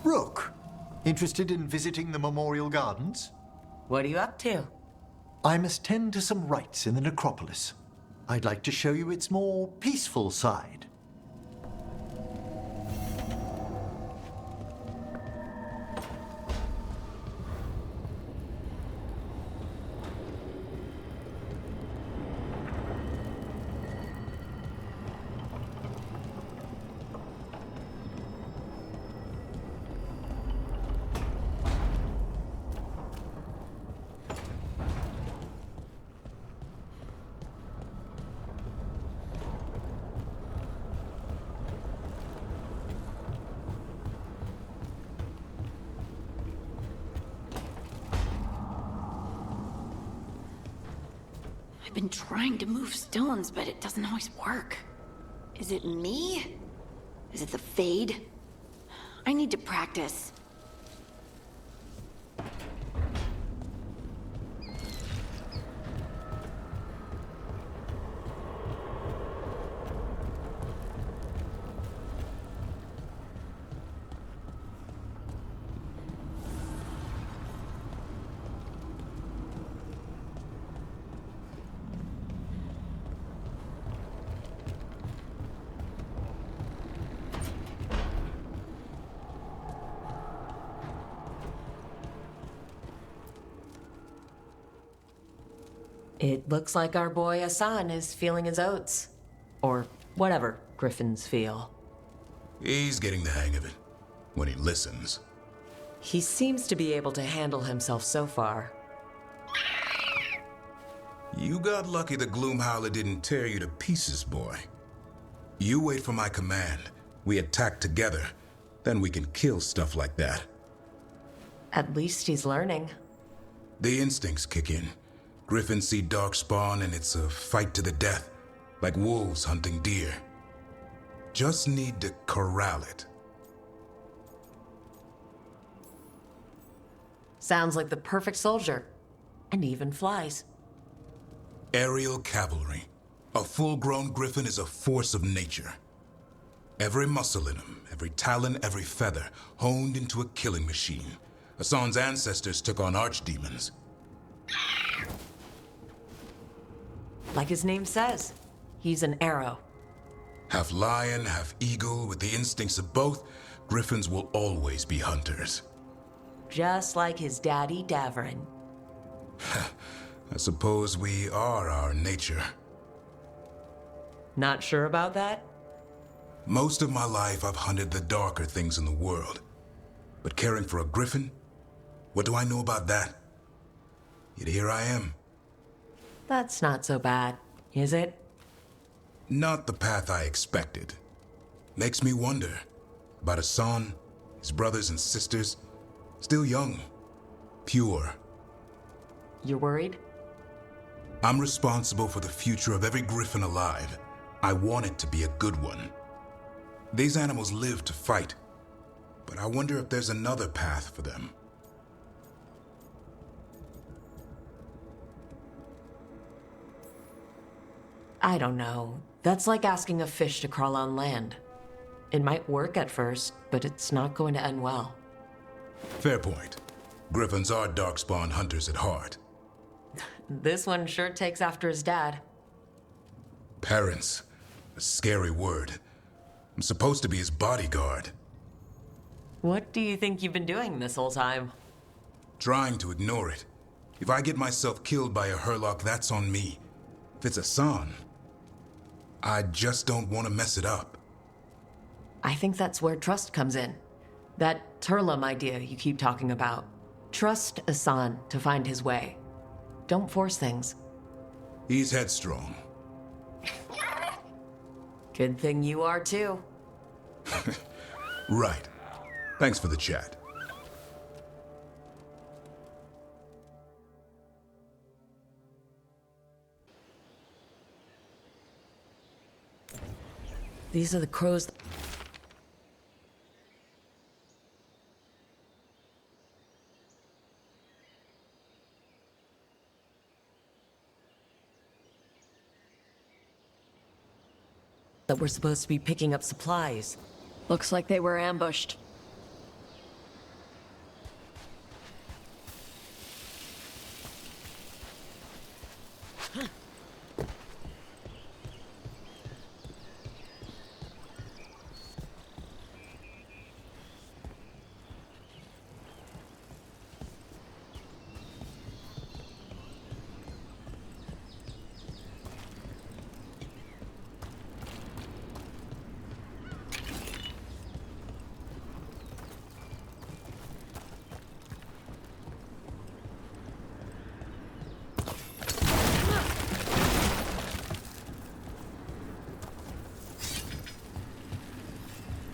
Rook, interested in visiting the Memorial Gardens? What are you up to? I must tend to some rites in the necropolis. I'd like to show you its more peaceful side. I've been trying to move stones, but it doesn't always work. Is it me? Is it the Fade? I need to practice. It looks like our boy Hassan is feeling his oats. Or whatever griffins feel. He's getting the hang of it. When he listens. He seems to be able to handle himself so far. You got lucky the Gloomhowler didn't tear you to pieces, boy. You wait for my command. We attack together. Then we can kill stuff like that. At least he's learning. The instincts kick in. Griffins see darkspawn and it's a fight to the death, like wolves hunting deer. Just need to corral it. Sounds like the perfect soldier. And even flies. Aerial cavalry. A full-grown griffin is a force of nature. Every muscle in him, every talon, every feather, honed into a killing machine. Hassan's ancestors took on archdemons. Like his name says, he's an arrow. Half lion, half eagle, with the instincts of both, griffins will always be hunters. Just like his daddy, Davrin. I suppose we are our nature. Not sure about that? Most of my life I've hunted the darker things in the world. But caring for a griffin? What do I know about that? Yet here I am. That's not so bad, is it? Not the path I expected. Makes me wonder about Hassan, his brothers and sisters, still young, pure. You're worried? I'm responsible for the future of every griffin alive. I want it to be a good one. These animals live to fight, but I wonder if there's another path for them. I don't know. That's like asking a fish to crawl on land. It might work at first, but it's not going to end well. Fair point. Griffins are darkspawn hunters at heart. This one sure takes after his dad. Parents. A scary word. I'm supposed to be his bodyguard. What do you think you've been doing this whole time? Trying to ignore it. If I get myself killed by a Hurlock, that's on me. If it's Hassan, I just don't want to mess it up. I think that's where trust comes in. That Turlum idea you keep talking about. Trust Hassan to find his way. Don't force things. He's headstrong. Good thing you are too. Right. Thanks for the chat. These are the crows that were supposed to be picking up supplies. Looks like they were ambushed.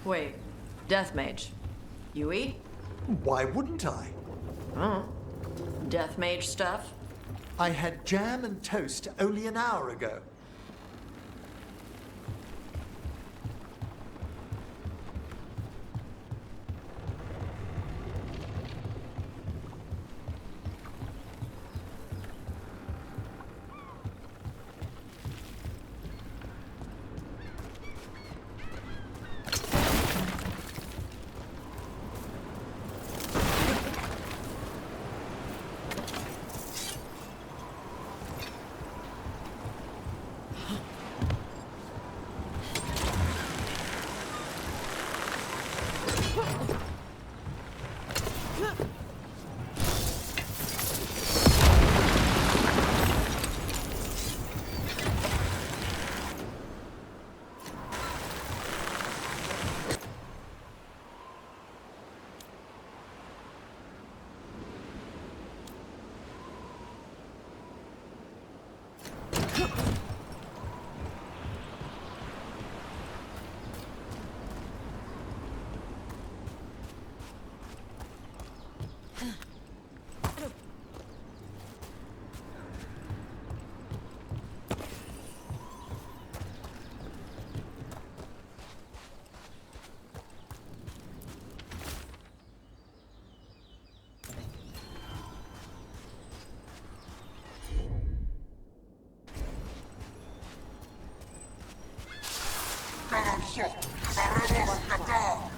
Wait, Death Mage. You eat? Why wouldn't I? Death Mage stuff? I had jam and toast only an hour ago.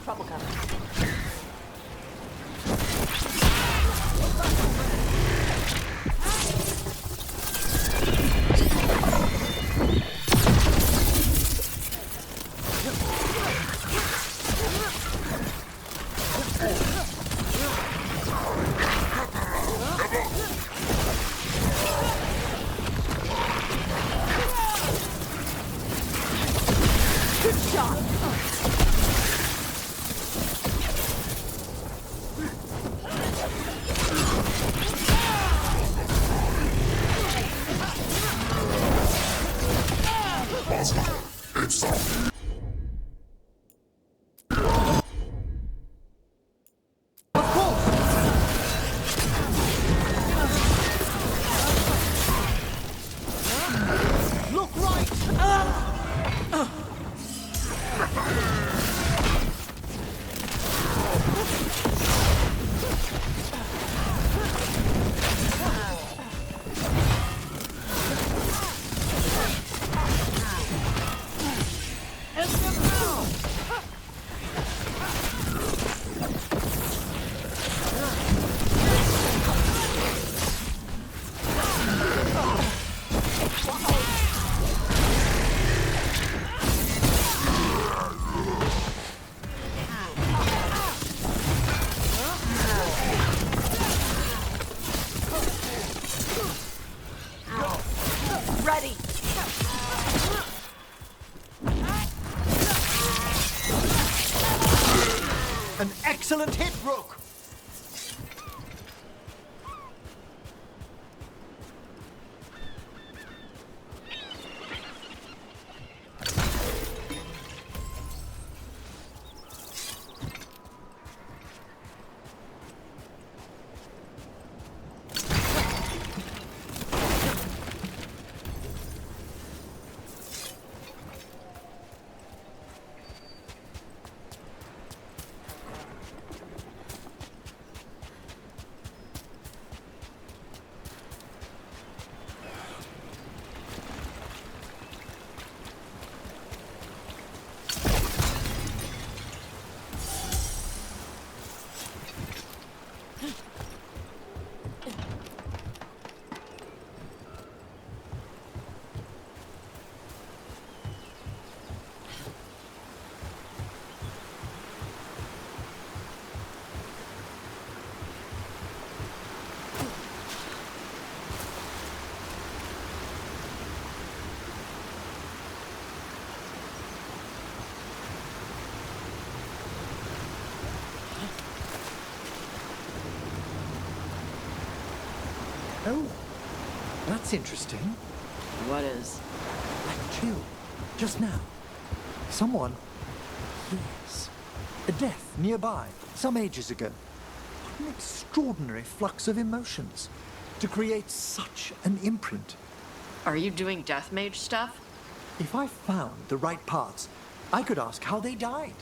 Trouble coming. An excellent hit, Rook! Oh, that's interesting. What is? Like chill. Just now. Someone. Yes. A death nearby, some ages ago. What an extraordinary flux of emotions to create such an imprint. Are you doing death mage stuff? If I found the right parts, I could ask how they died.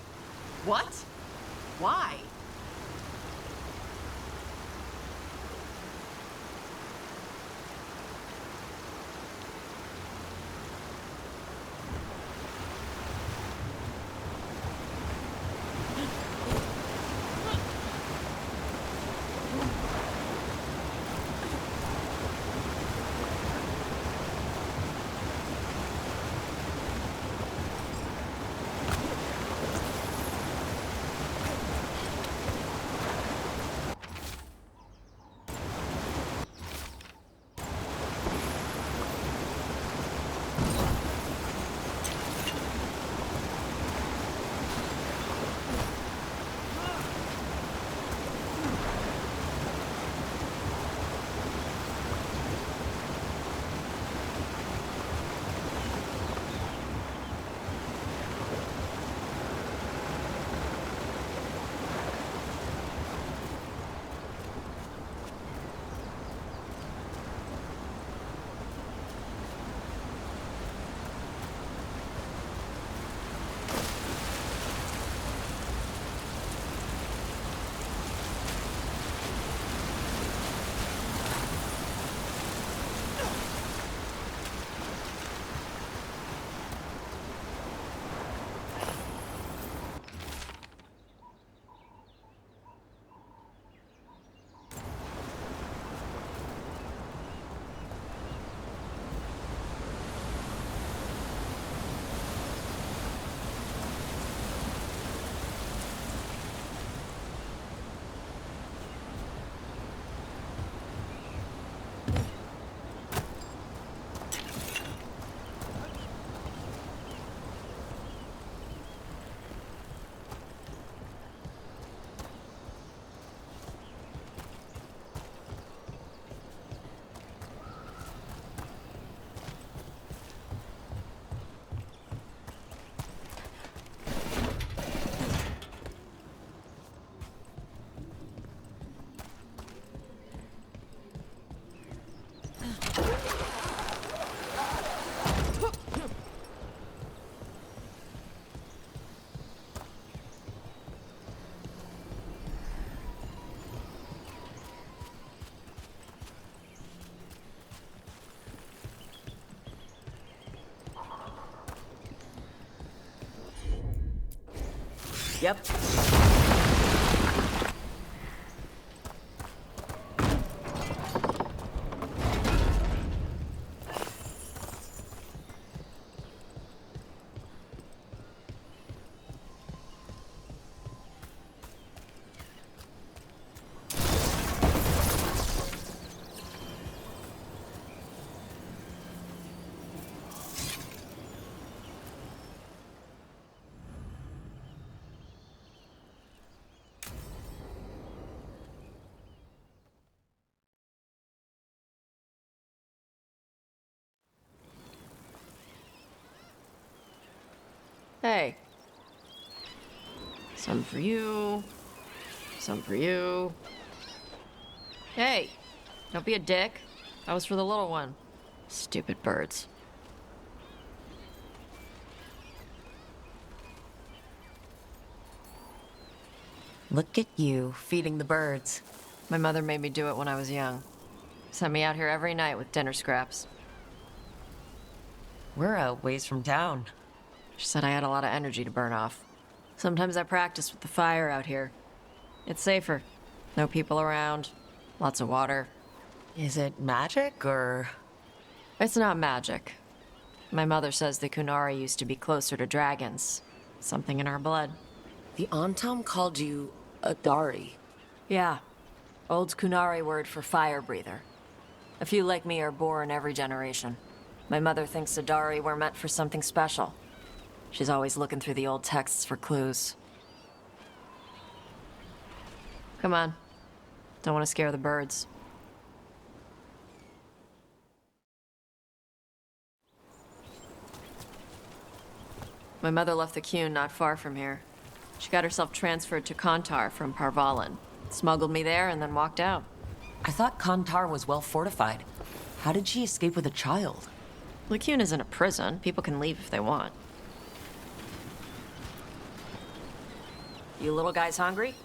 What? Why? Yep. Hey. Some for you. Some for you. Hey, don't be a dick. That was for the little one. Stupid birds. Look at you, feeding the birds. My mother made me do it when I was young. Sent me out here every night with dinner scraps. We're a ways from town. She said I had a lot of energy to burn off. Sometimes I practice with the fire out here. It's safer. No people around. Lots of water. Is it magic, or...? It's not magic. My mother says the Qunari used to be closer to dragons. Something in our blood. The Antam called you a Dari. Yeah. Old Qunari word for fire breather. A few like me are born every generation. My mother thinks the Dari were meant for something special. She's always looking through the old texts for clues. Come on. Don't want to scare the birds. My mother left the Qun not far from here. She got herself transferred to Kontar from Parvalin. Smuggled me there and then walked out. I thought Kontar was well fortified. How did she escape with a child? Qunari isn't a prison. People can leave if they want. You little guys hungry?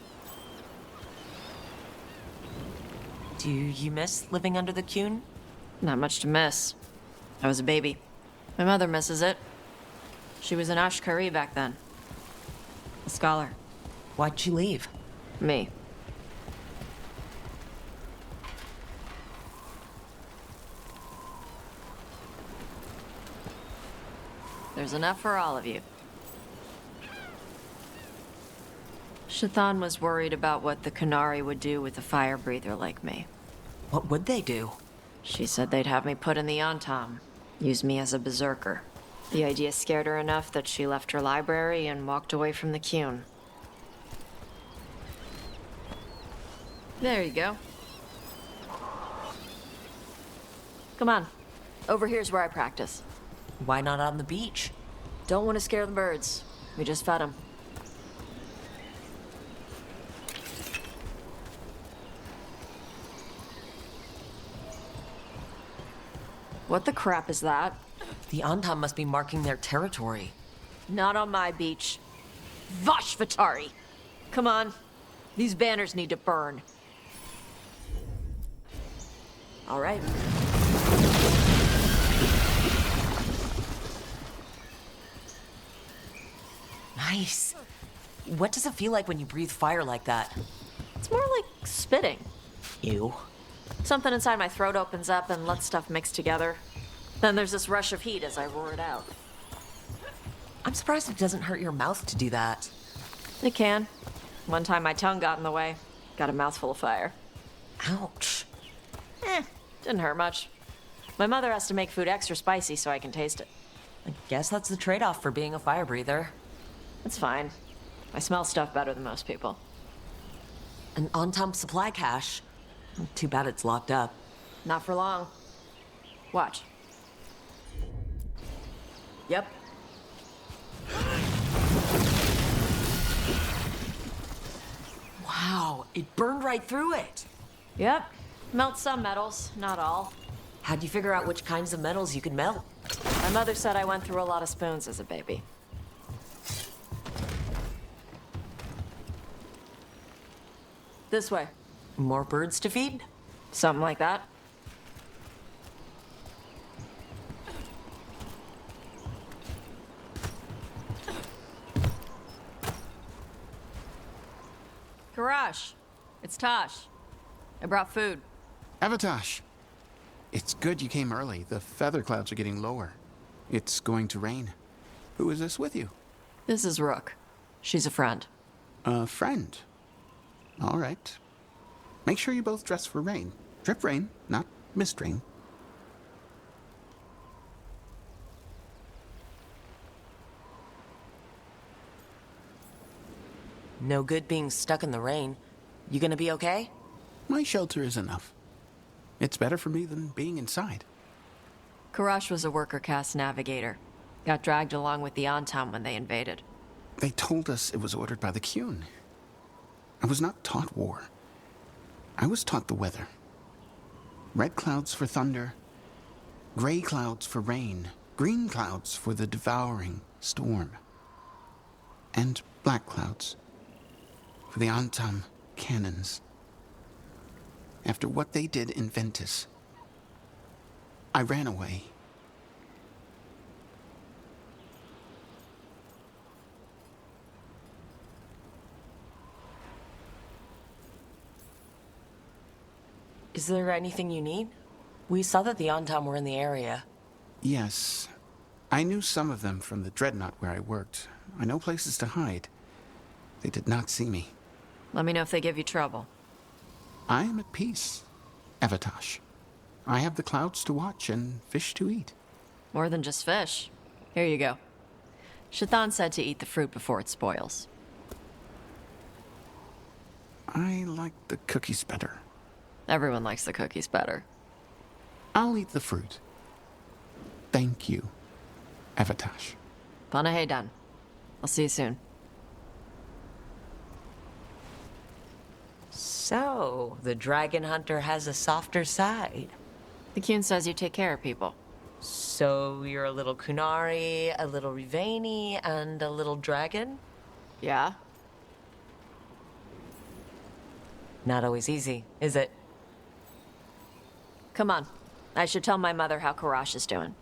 Do you miss living under the Qun? Not much to miss. I was a baby. My mother misses it. She was an Ashkari back then. A scholar. Why'd she leave? Me. There's enough for all of you. Shathan was worried about what the Qunari would do with a fire breather like me. What would they do? She said they'd have me put in the Antam, use me as a berserker. The idea scared her enough that she left her library and walked away from the Qun. There you go. Come on. Over here's where I practice. Why not on the beach? Don't want to scare the birds. We just fed them. What the crap is that? The Antam must be marking their territory. Not on my beach. Vashvatari! Come on. These banners need to burn. All right. Nice. What does it feel like when you breathe fire like that? It's more like spitting. Ew. Something inside my throat opens up and lets stuff mix together. Then there's this rush of heat as I roar it out. I'm surprised it doesn't hurt your mouth to do that. It can. One time my tongue got in the way. Got a mouthful of fire. Ouch. Didn't hurt much. My mother has to make food extra spicy so I can taste it. I guess that's the trade-off for being a fire breather. It's fine. I smell stuff better than most people. An Antam supply cache. Too bad it's locked up. Not for long. Watch. Yep. Wow, it burned right through it. Yep. Melt some metals, not all. How'd you figure out which kinds of metals you could melt? My mother said I went through a lot of spoons as a baby. This way. More birds to feed? Something like that. Karash, it's Tosh. I brought food. Avatosh, it's good you came early. The feather clouds are getting lower. It's going to rain. Who is this with you? This is Rook. She's a friend. A friend. All right. Make sure you both dress for rain. Drip rain, not mist rain. No good being stuck in the rain. You gonna be okay? My shelter is enough. It's better for me than being inside. Karash was a worker caste navigator. Got dragged along with the Antam when they invaded. They told us it was ordered by the Qun. I was not taught war. I was taught the weather. Red clouds for thunder, gray clouds for rain, green clouds for the devouring storm, and black clouds for the Antam cannons. After what they did in Ventus, I ran away. Is there anything you need? We saw that the Antam were in the area. Yes. I knew some of them from the Dreadnought where I worked. I know places to hide. They did not see me. Let me know if they give you trouble. I am at peace, Avatosh. I have the clouds to watch and fish to eat. More than just fish. Here you go. Shathan said to eat the fruit before it spoils. I like the cookies better. Everyone likes the cookies better. I'll eat the fruit. Thank you, Avatosh. Panahe done. I'll see you soon. So, the dragon hunter has a softer side. The Qun says you take care of people. So, you're a little Qunari, a little Rivani, and a little dragon? Yeah? Not always easy, is it? Come on. I should tell my mother how Karash is doing.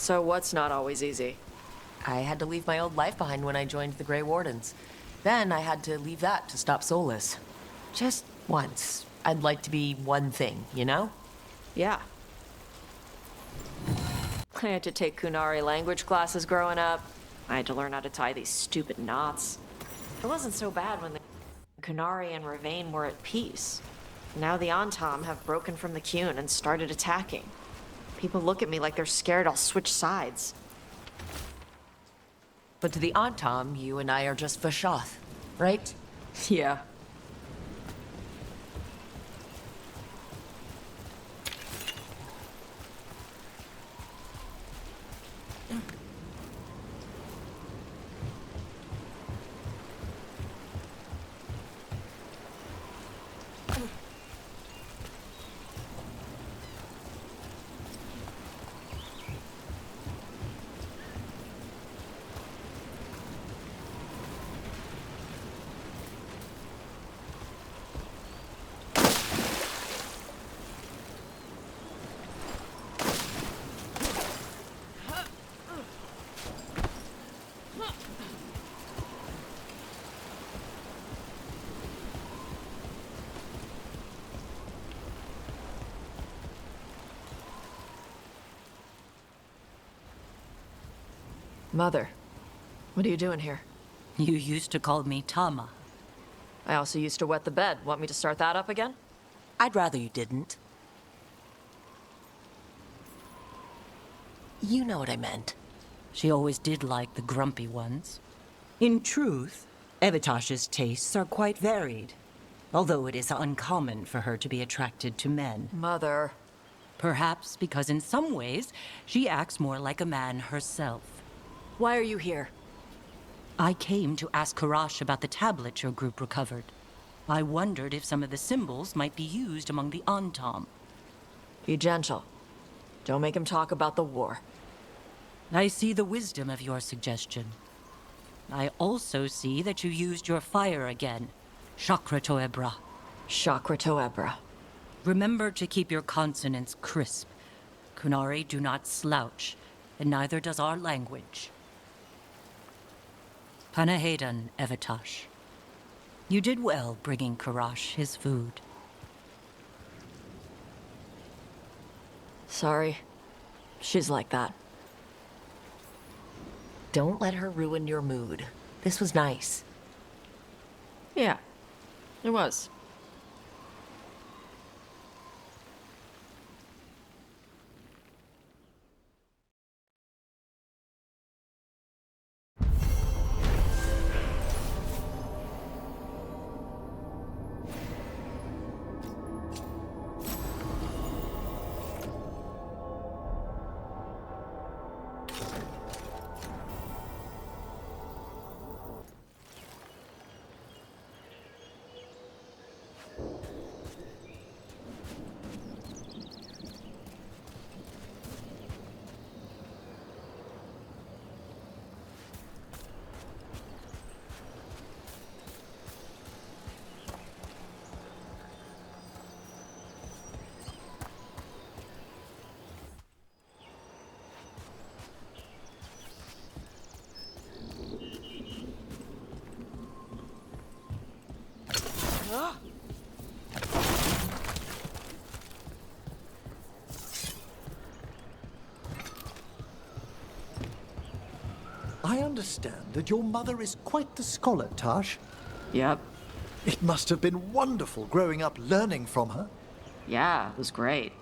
So what's not always easy? I had to leave my old life behind when I joined the Grey Wardens. Then I had to leave that to stop Solus. Just once. I'd like to be one thing, you know? Yeah. I had to take Qunari language classes growing up. I had to learn how to tie these stupid knots. It wasn't so bad when the Qunari and Ravain were at peace. Now the Antam have broken from the Qun and started attacking. People look at me like they're scared I'll switch sides. But to the Antam, you and I are just Vashoth, right? Yeah. Mother, what are you doing here? You used to call me Tama. I also used to wet the bed. Want me to start that up again? I'd rather you didn't. You know what I meant. She always did like the grumpy ones. In truth, Evitash's tastes are quite varied, although it is uncommon for her to be attracted to men. Mother. Perhaps because in some ways, she acts more like a man herself. Why are you here? I came to ask Karash about the tablet your group recovered. I wondered if some of the symbols might be used among the Antam. Be gentle. Don't make him talk about the war. I see the wisdom of your suggestion. I also see that you used your fire again, Chakra Toebra. Chakra Toebra. Remember to keep your consonants crisp. Qunari do not slouch, and neither does our language. Panahedan, Evitash. You did well bringing Karash his food. Sorry. She's like that. Don't let her ruin your mood. This was nice. Yeah, it was. I understand that your mother is quite the scholar, Tash. Yep. It must have been wonderful growing up learning from her. Yeah, it was great.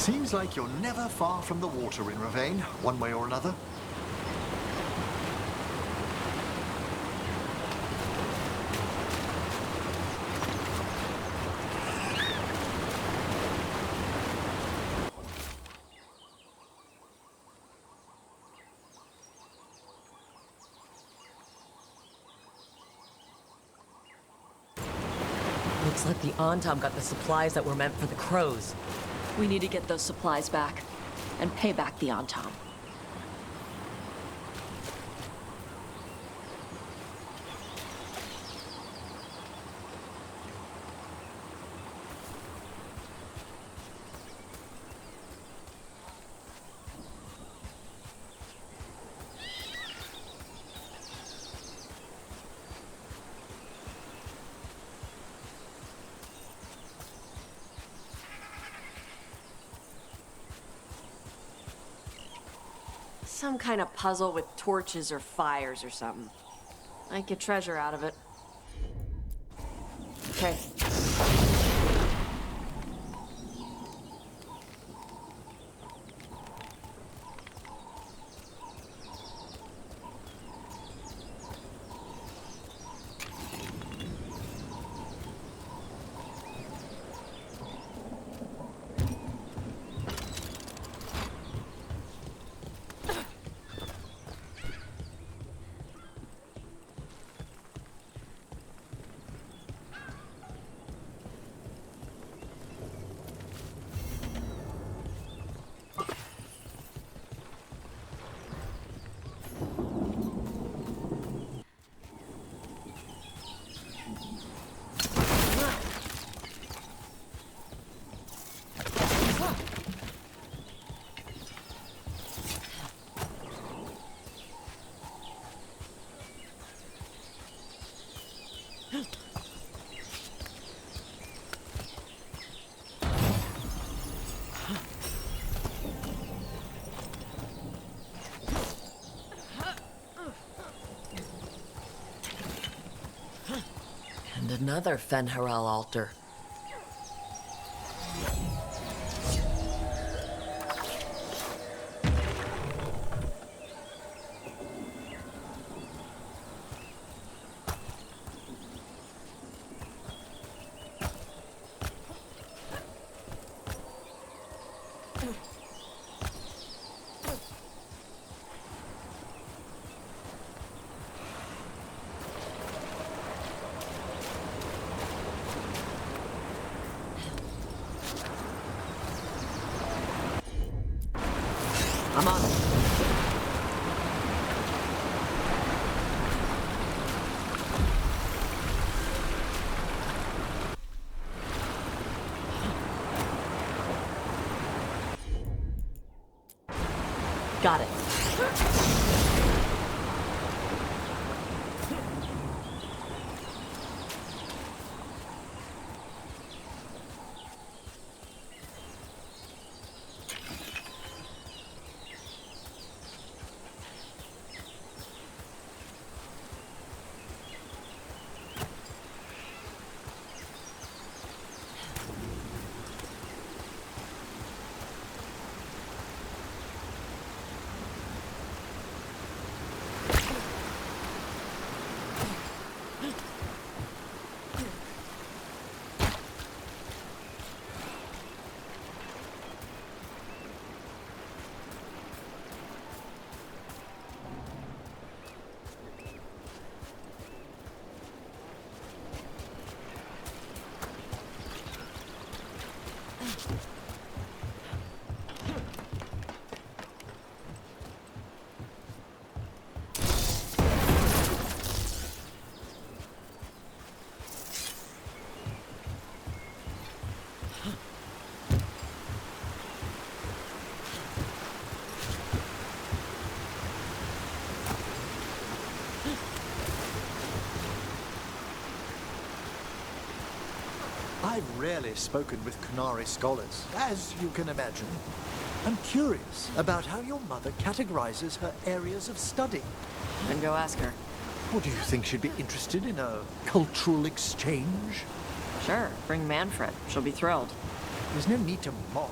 Seems like you're never far from the water in Ravane, one way or another. Looks like the Antam got the supplies that were meant for the crows. We need to get those supplies back and pay back the Antam. Some kind of puzzle with torches or fires or something. I'd get treasure out of it. Okay. And another Fen'Harel altar. I'm on. Got it. I've rarely spoken with Qunari scholars, as you can imagine. I'm curious about how your mother categorizes her areas of study. Then go ask her. Or do you think she'd be interested in a cultural exchange? Sure, bring Manfred. She'll be thrilled. There's no need to mock.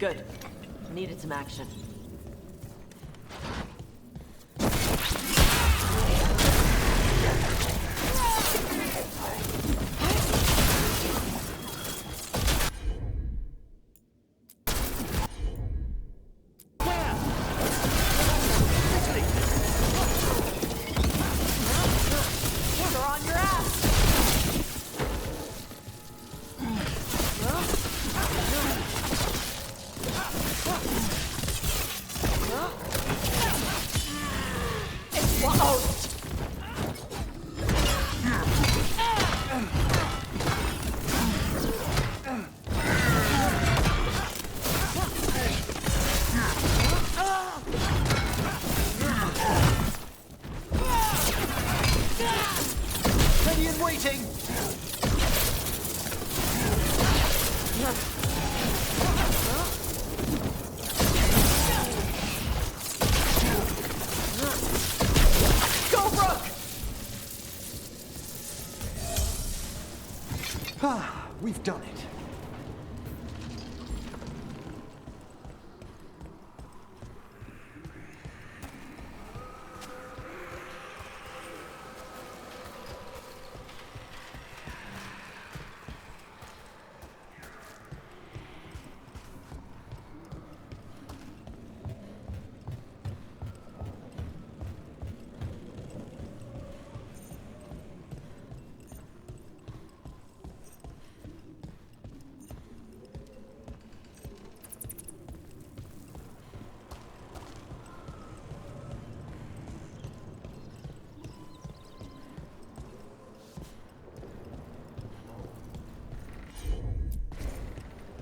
Good. Needed some action. Ready and waiting! Go, Brooke! Ah, we've done it.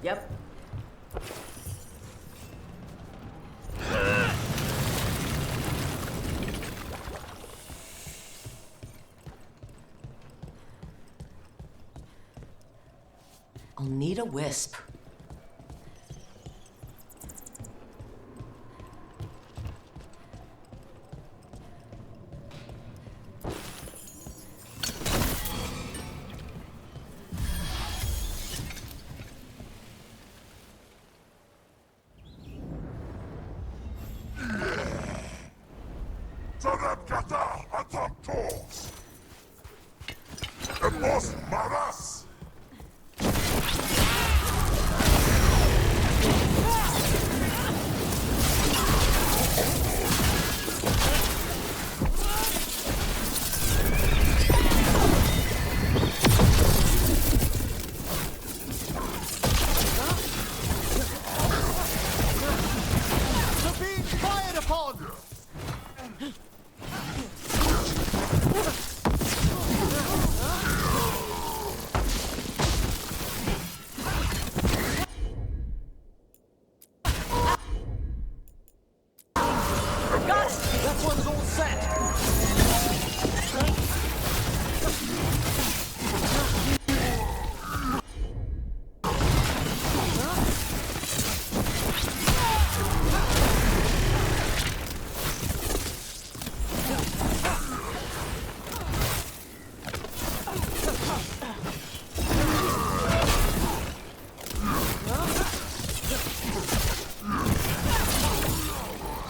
Yep. I'll need a wisp.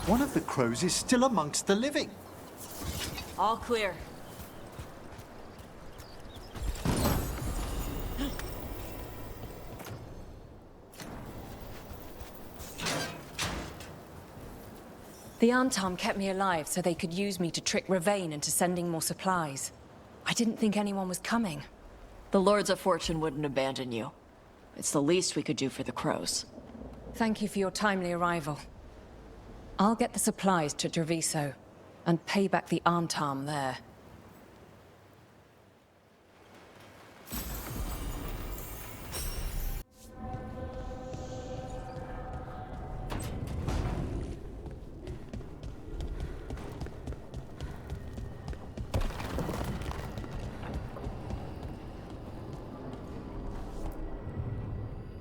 One of the crows is still amongst the living. All clear. The Antom kept me alive so they could use me to trick Ravane into sending more supplies. I didn't think anyone was coming. The Lords of Fortune wouldn't abandon you. It's the least we could do for the crows. Thank you for your timely arrival. I'll get the supplies to Treviso and pay back the Antom there.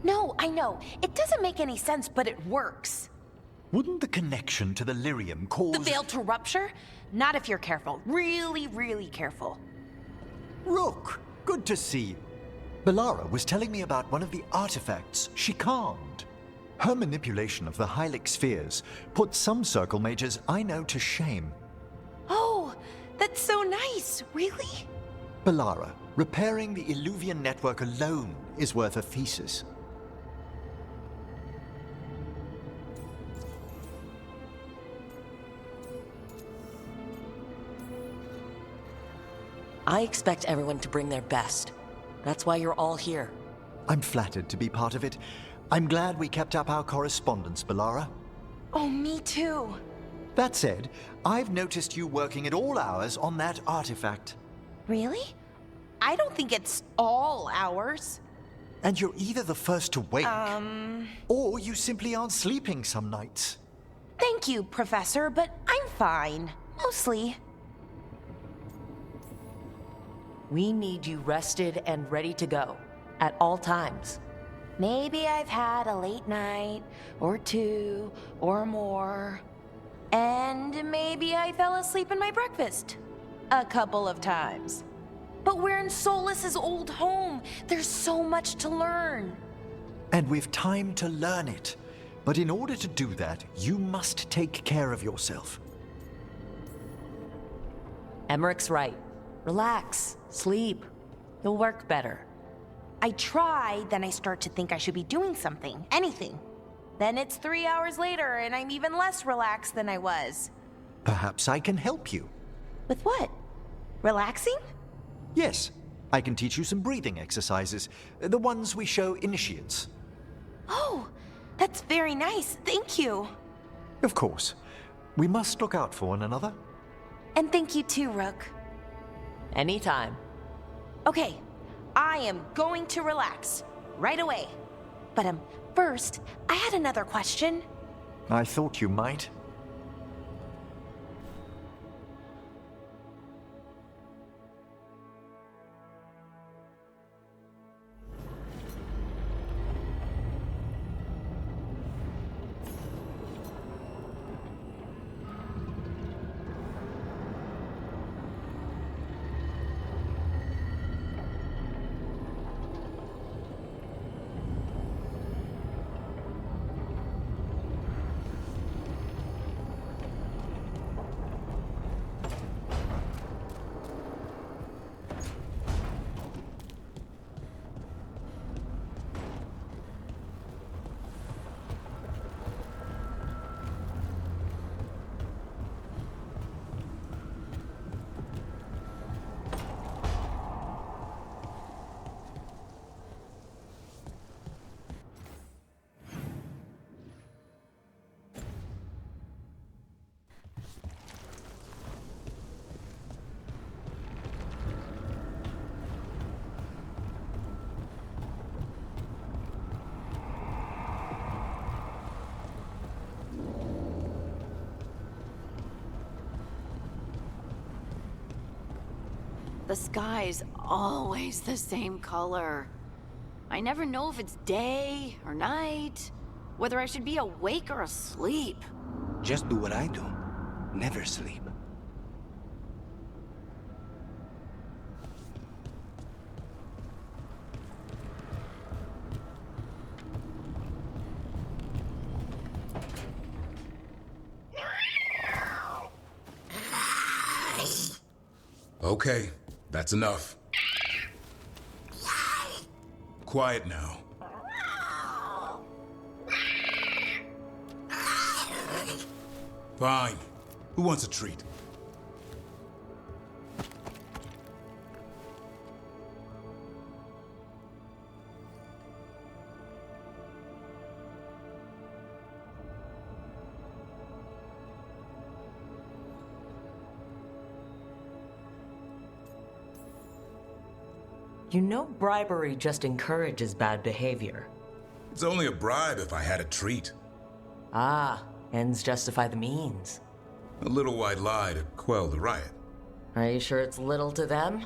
No, I know. It doesn't make any sense, but it works. Wouldn't the connection to the lyrium cause... The veil to rupture? Not if you're careful. Really, really careful. Rook, good to see you. Belara was telling me about one of the artifacts she calmed. Her manipulation of the Hylic spheres put some circle mages I know to shame. Oh, that's so nice. Really? Balara, repairing the Illuvian network alone is worth a thesis. I expect everyone to bring their best. That's why you're all here. I'm flattered to be part of it. I'm glad we kept up our correspondence, Balara. Oh, me too. That said, I've noticed you working at all hours on that artifact. Really? I don't think it's all hours. And you're either the first to wake, or you simply aren't sleeping some nights. Thank you, Professor, but I'm fine. Mostly. We need you rested and ready to go at all times. Maybe I've had a late night, or two, or more. And maybe I fell asleep in my breakfast. A couple of times. But we're in Solas's old home. There's so much to learn. And we've time to learn it. But in order to do that, you must take care of yourself. Emmerich's right. Relax, sleep. You'll work better. I try, then I start to think I should be doing something, anything. Then it's 3 hours later and I'm even less relaxed than I was. Perhaps I can help you. With what? Relaxing? Yes, I can teach you some breathing exercises, the ones we show initiates. Oh, that's very nice. Thank you. Of course. We must look out for one another. And thank you too, Rook. Anytime. Okay, I am going to relax right away. But first, I had another question. I thought you might. The sky's always the same color. I never know if it's day or night, whether I should be awake or asleep. Just do what I do. Never sleep. Okay, that's enough. Quiet now. Fine. Who wants a treat? You know bribery just encourages bad behavior. It's only a bribe if I had a treat. Ah, ends justify the means. A little white lie to quell the riot. Are you sure it's little to them?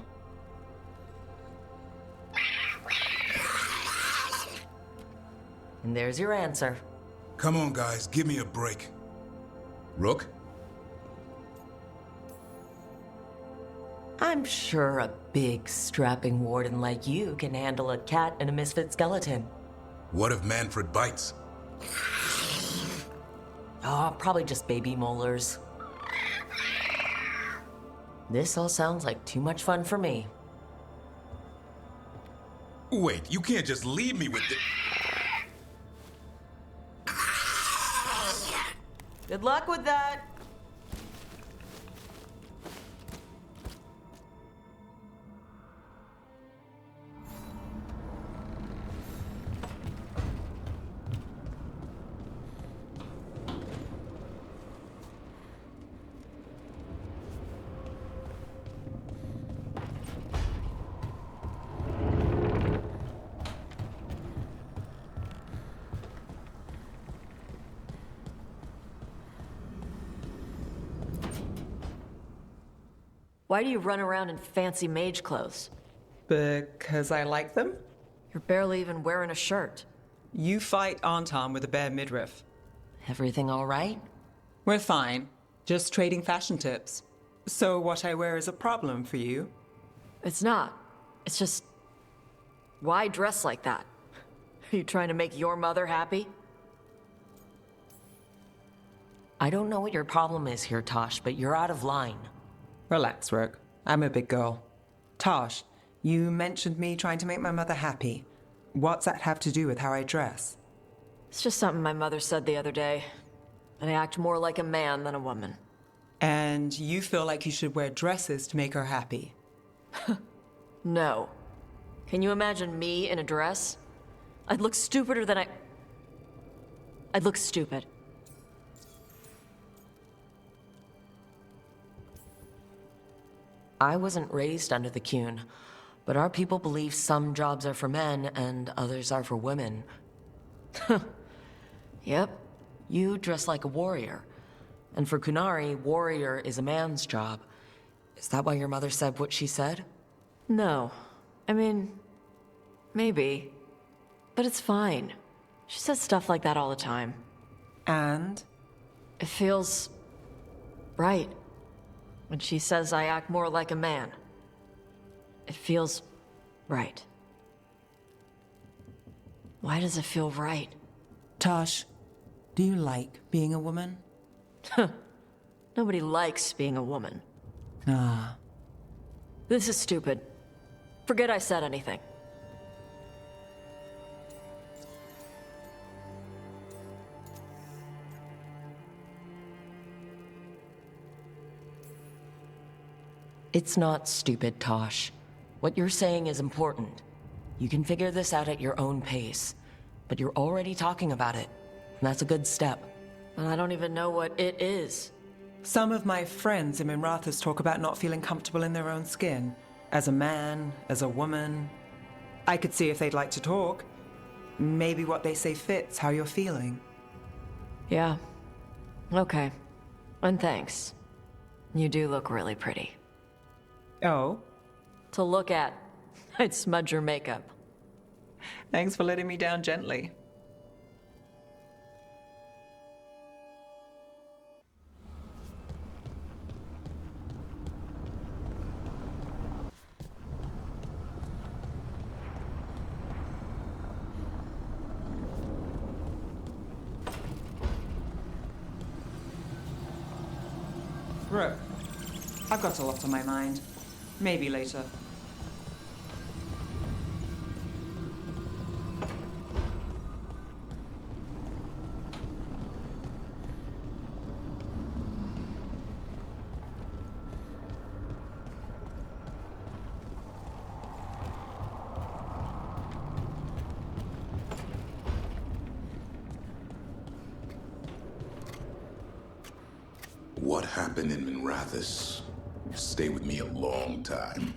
And there's your answer. Come on, guys, give me a break. Rook? I'm sure a big, strapping warden like you can handle a cat and a misfit skeleton. What if Manfred bites? Oh, probably just baby molars. This all sounds like too much fun for me. Wait, you can't just leave me with the... Good luck with that. Why do you run around in fancy mage clothes? Because I like them? You're barely even wearing a shirt. You fight Anton with a bare midriff. Everything all right? We're fine. Just trading fashion tips. So what I wear is a problem for you? It's not. It's just... Why dress like that? Are you trying to make your mother happy? I don't know what your problem is here, Tosh, but you're out of line. Relax, Rook. I'm a big girl. Tosh, you mentioned me trying to make my mother happy. What's that have to do with how I dress? It's just something my mother said the other day. And I act more like a man than a woman. And you feel like you should wear dresses to make her happy? No. Can you imagine me in a dress? I'd look stupider than I'd look stupid. I wasn't raised under the Qun, but our people believe some jobs are for men and others are for women. Yep. You dress like a warrior. And for Qunari, warrior is a man's job. Is that why your mother said what she said? No. I mean, maybe. But it's fine. She says stuff like that all the time. And? It feels... right. When she says I act more like a man. It feels... right. Why does it feel right? Tosh, do you like being a woman? Nobody likes being a woman. Ah. This is stupid. Forget I said anything. It's not stupid, Tosh. What you're saying is important. You can figure this out at your own pace. But you're already talking about it, and that's a good step. And I don't even know what it is. Some of my friends in Minrathous talk about not feeling comfortable in their own skin. As a man, as a woman. I could see if they'd like to talk. Maybe what they say fits how you're feeling. Yeah. Okay. And thanks. You do look really pretty. Oh? To look at. I'd smudge your makeup. Thanks for letting me down gently. Rook, I've got a lot on my mind. Maybe later. What happened in Minrathous? Stay with me a long time.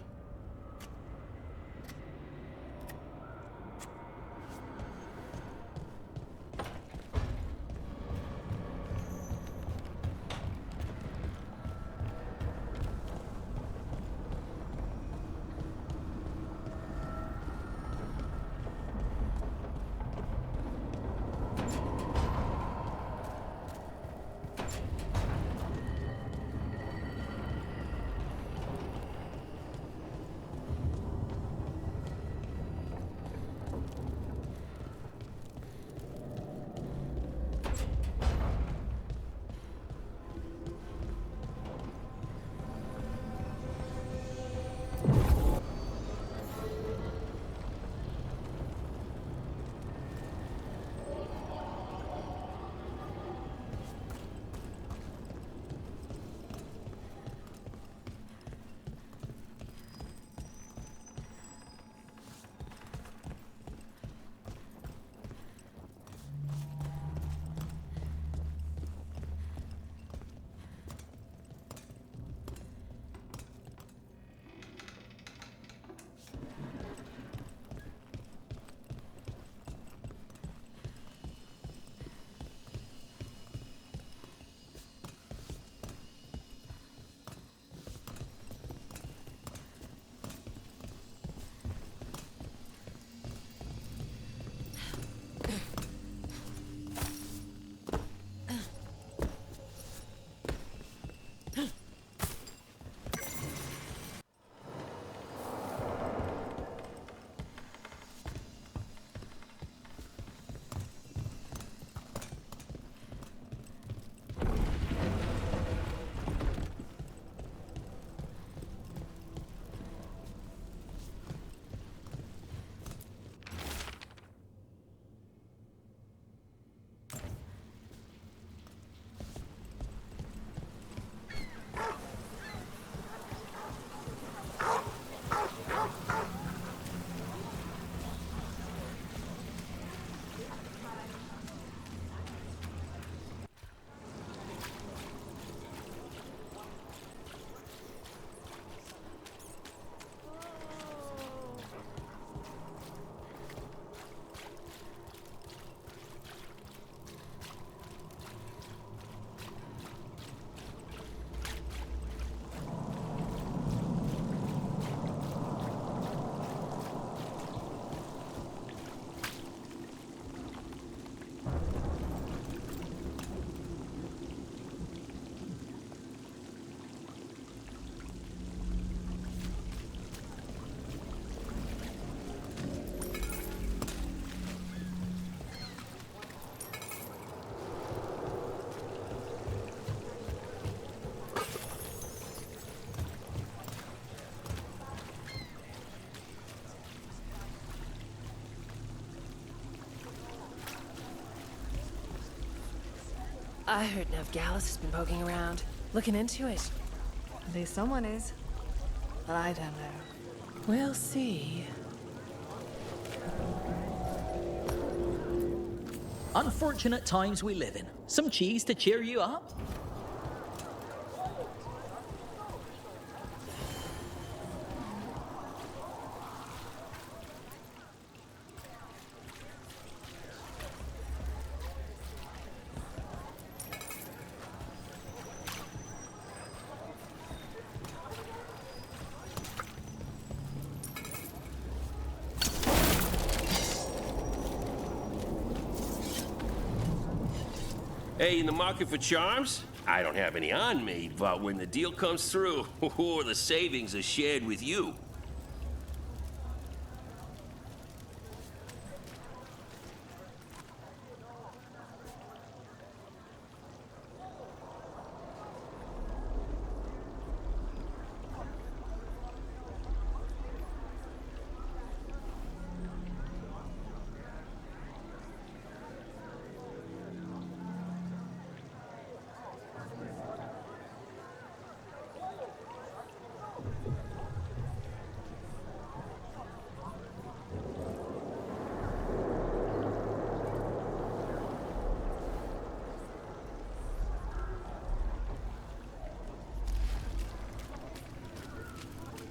I heard Nev Gallus has been poking around, looking into it. At least someone is. But I don't know. We'll see. Unfortunate times we live in. Some cheese to cheer you up? Hey, in the market for charms? I don't have any on me, but when the deal comes through, the savings are shared with you.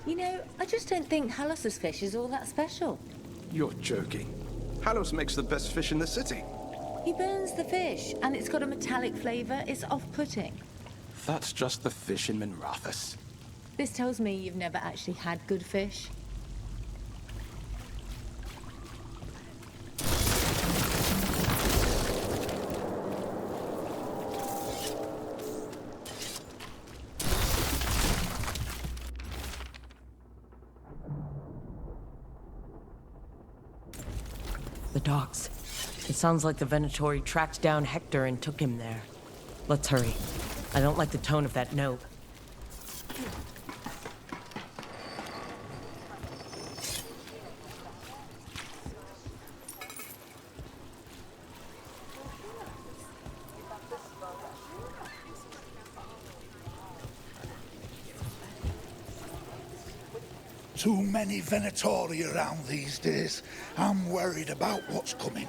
You know, I just don't think Halos' fish is all that special. You're joking. Halos makes the best fish in the city. He burns the fish, and it's got a metallic flavor. It's off-putting. That's just the fish in Minrathous. This tells me you've never actually had good fish. The docks. It sounds like the Venatori tracked down Hector and took him there. Let's hurry. I don't like the tone of that note. Too many Venatori around these days. I'm worried about what's coming.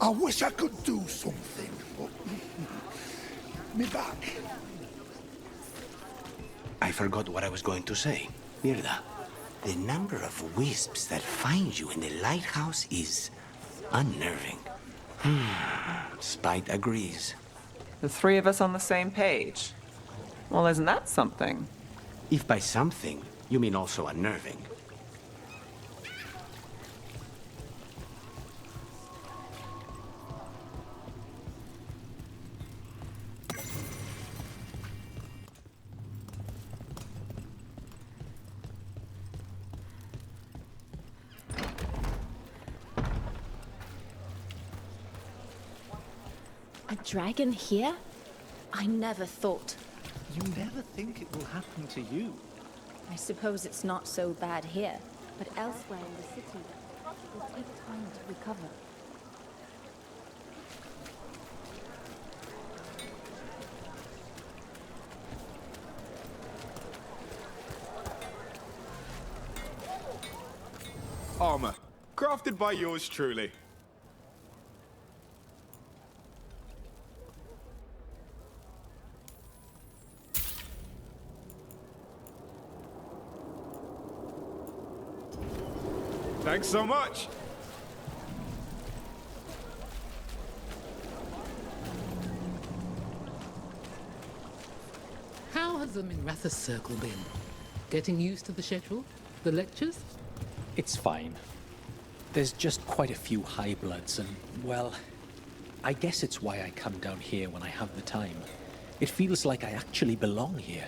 I wish I could do something, but... me back. I forgot what I was going to say. Mirda, the number of wisps that find you in the lighthouse is unnerving. Spite agrees. The three of us on the same page. Well, isn't that something? If by something, you mean also unnerving. A dragon here? I never thought. You never think it will happen to you. I suppose it's not so bad here, but elsewhere in the city, it will take time to recover. Armor, crafted by yours truly. Thanks so much. How has the Minrathous circle been? Getting used to the schedule? The lectures? It's fine. There's just quite a few high bloods and, well, I guess it's why I come down here when I have the time. It feels like I actually belong here.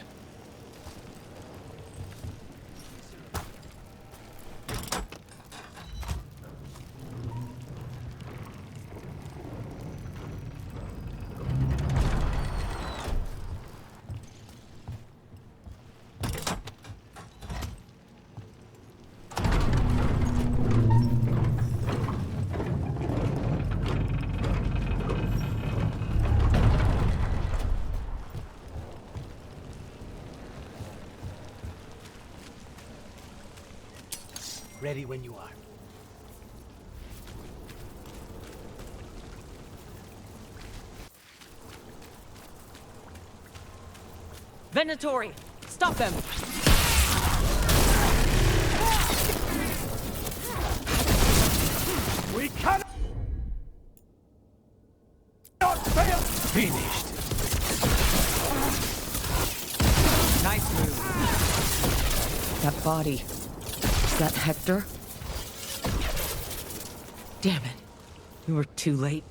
Ready when you are. Venatori! Stop them! We cannot fail! Finished. Nice move. That body. Is that Hector? Damn it. We were too late.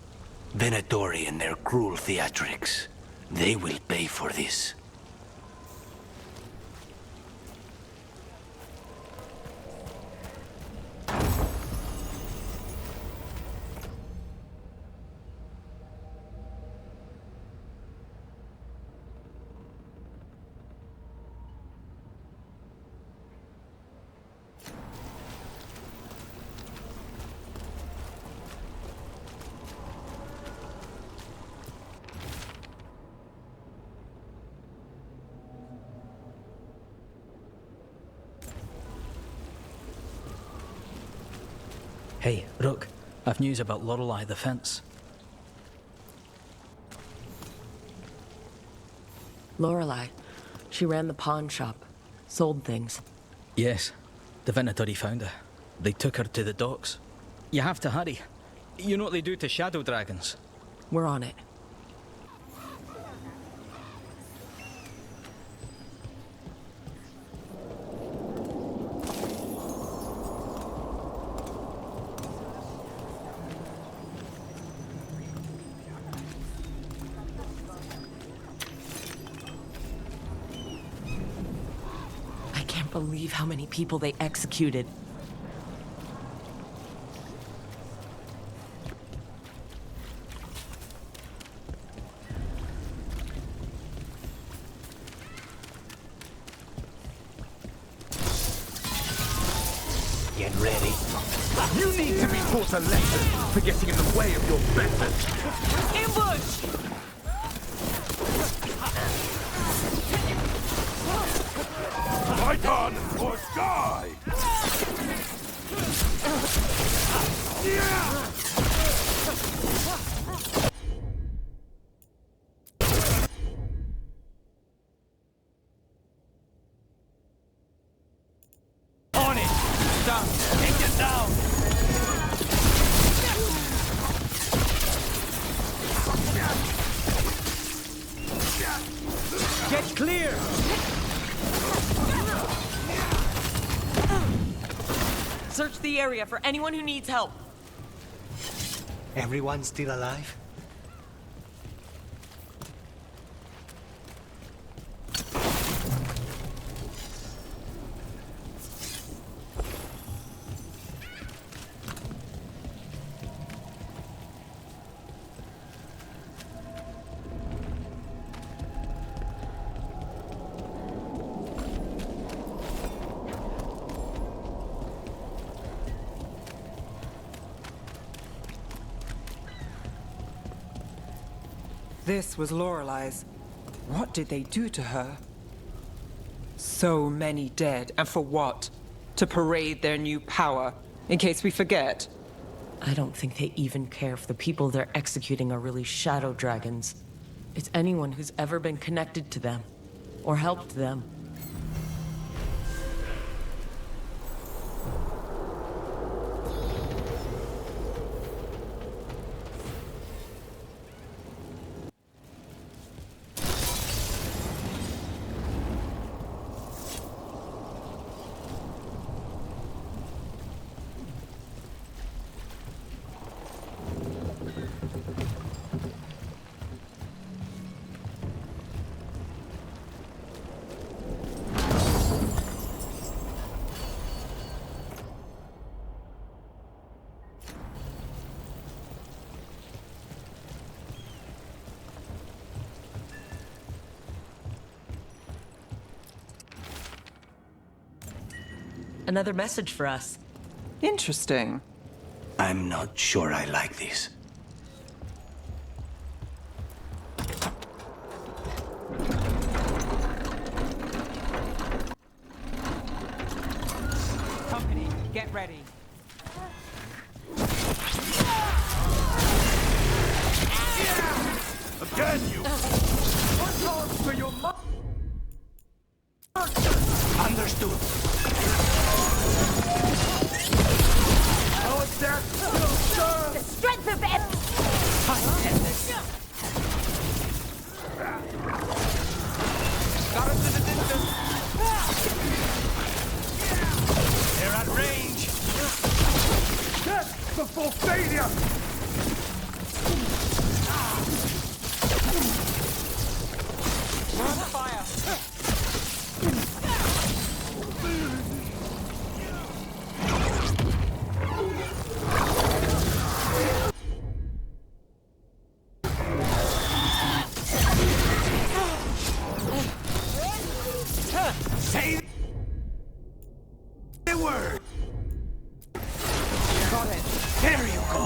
Venatori and their cruel theatrics. They will pay for this. Hey, Rook. I've news about Lorelei the Fence. Lorelei. She ran the pawn shop. Sold things. Yes. The Venatori found her. They took her to the docks. You have to hurry. You know what they do to shadow dragons? We're on it. Believe how many people they executed. Get ready. You need to be taught a lesson for getting in the way of your betters. Ambush! Fight on or die! On it! Down! Take it down! Get clear! Search the area for anyone who needs help. Everyone still alive? This was Lorelei's. What did they do to her? So many dead, and for what? To parade their new power, in case we forget. I don't think they even care if the people they're executing are really shadow dragons. It's anyone who's ever been connected to them, or helped them. Another message for us. Interesting. I'm not sure I like this. Company, get ready. Again, you! What's on for your Understood. Our death will serve The strength of Got us in the distance. They're at range. Death before failure. We're on fire. Say the word. Got it. There you go.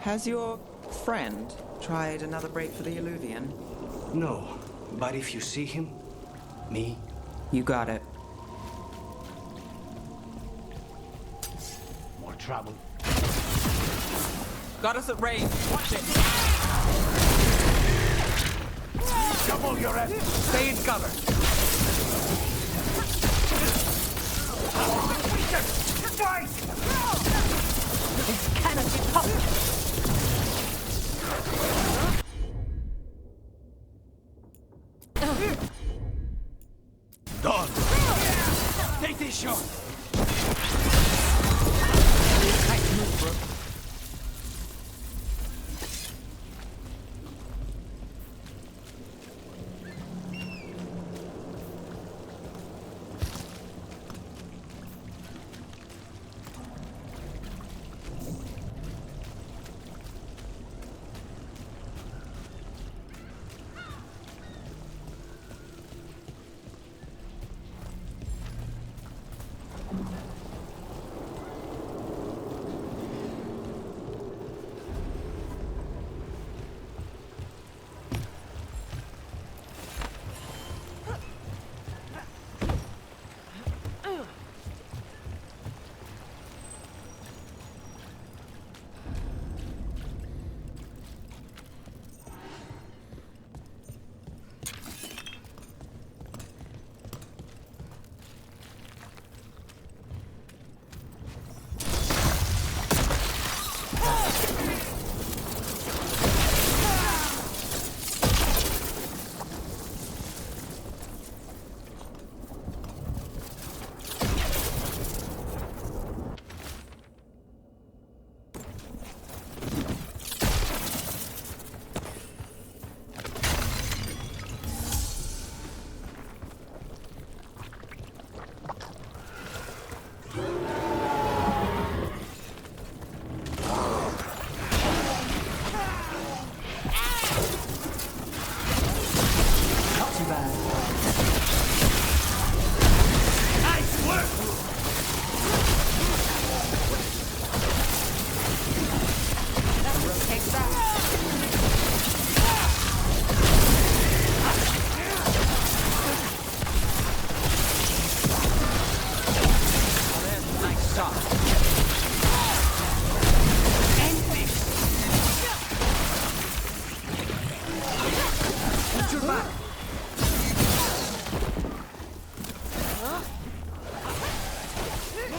Has your friend tried another break for the Illuvian? No, but if you see him, me, you got it. More trouble. Got us at range. Watch it. Double your effort. Stay in cover. We can fight. This cannot be possible. Done. Take this shot. Nice move, bro.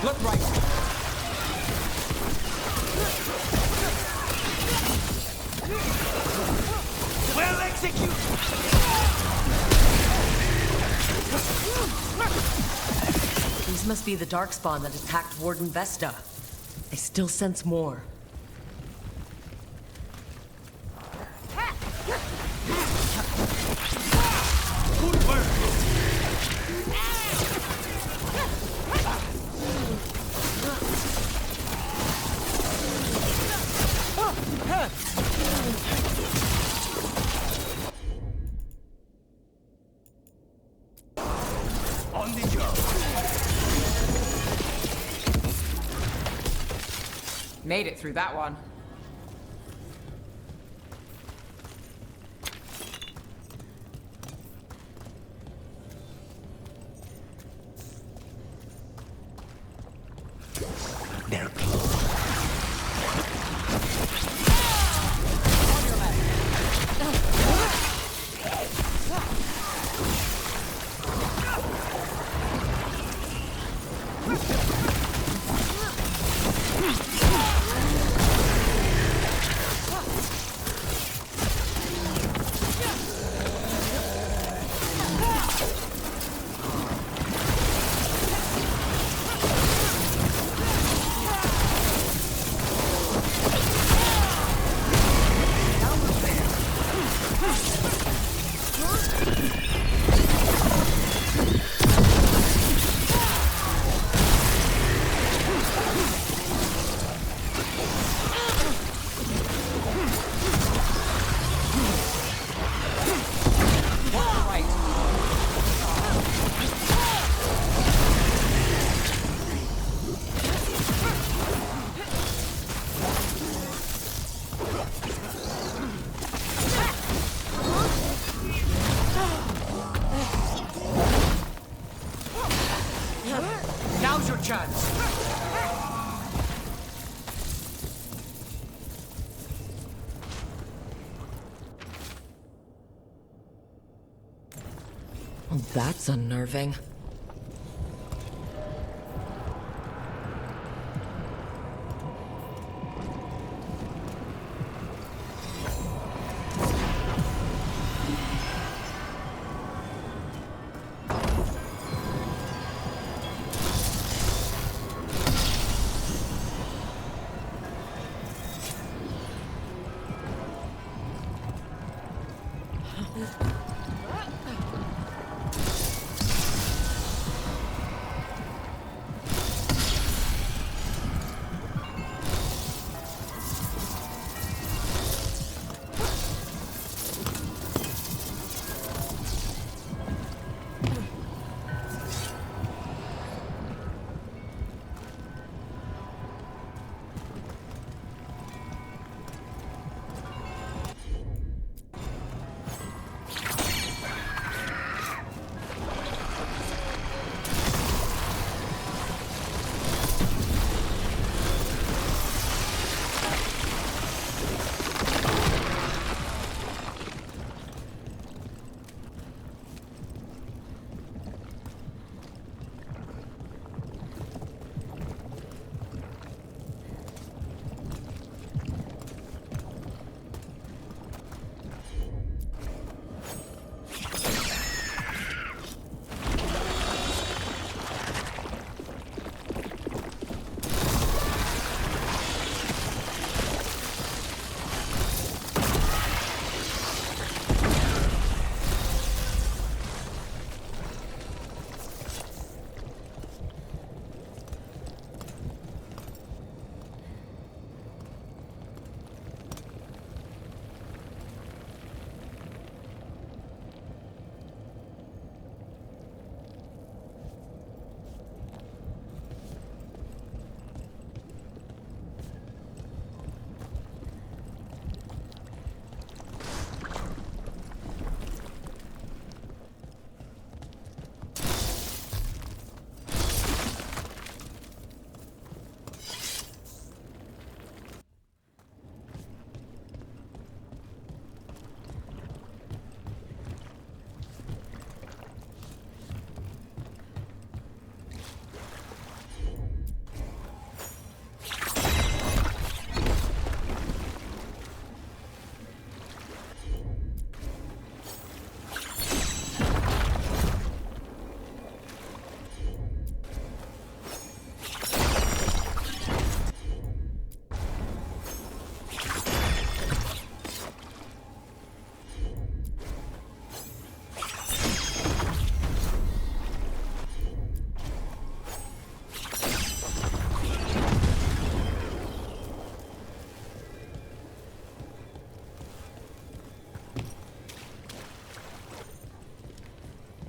Look right. Well executed. These must be the Darkspawn that attacked Warden Vesta. I still sense more. Good work. On the job. Made it through that one. They're close. Now's your chance. Well, that's unnerving.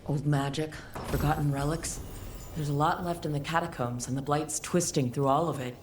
Old magic, forgotten relics. There's a lot left in the catacombs, and the Blight's twisting through all of it.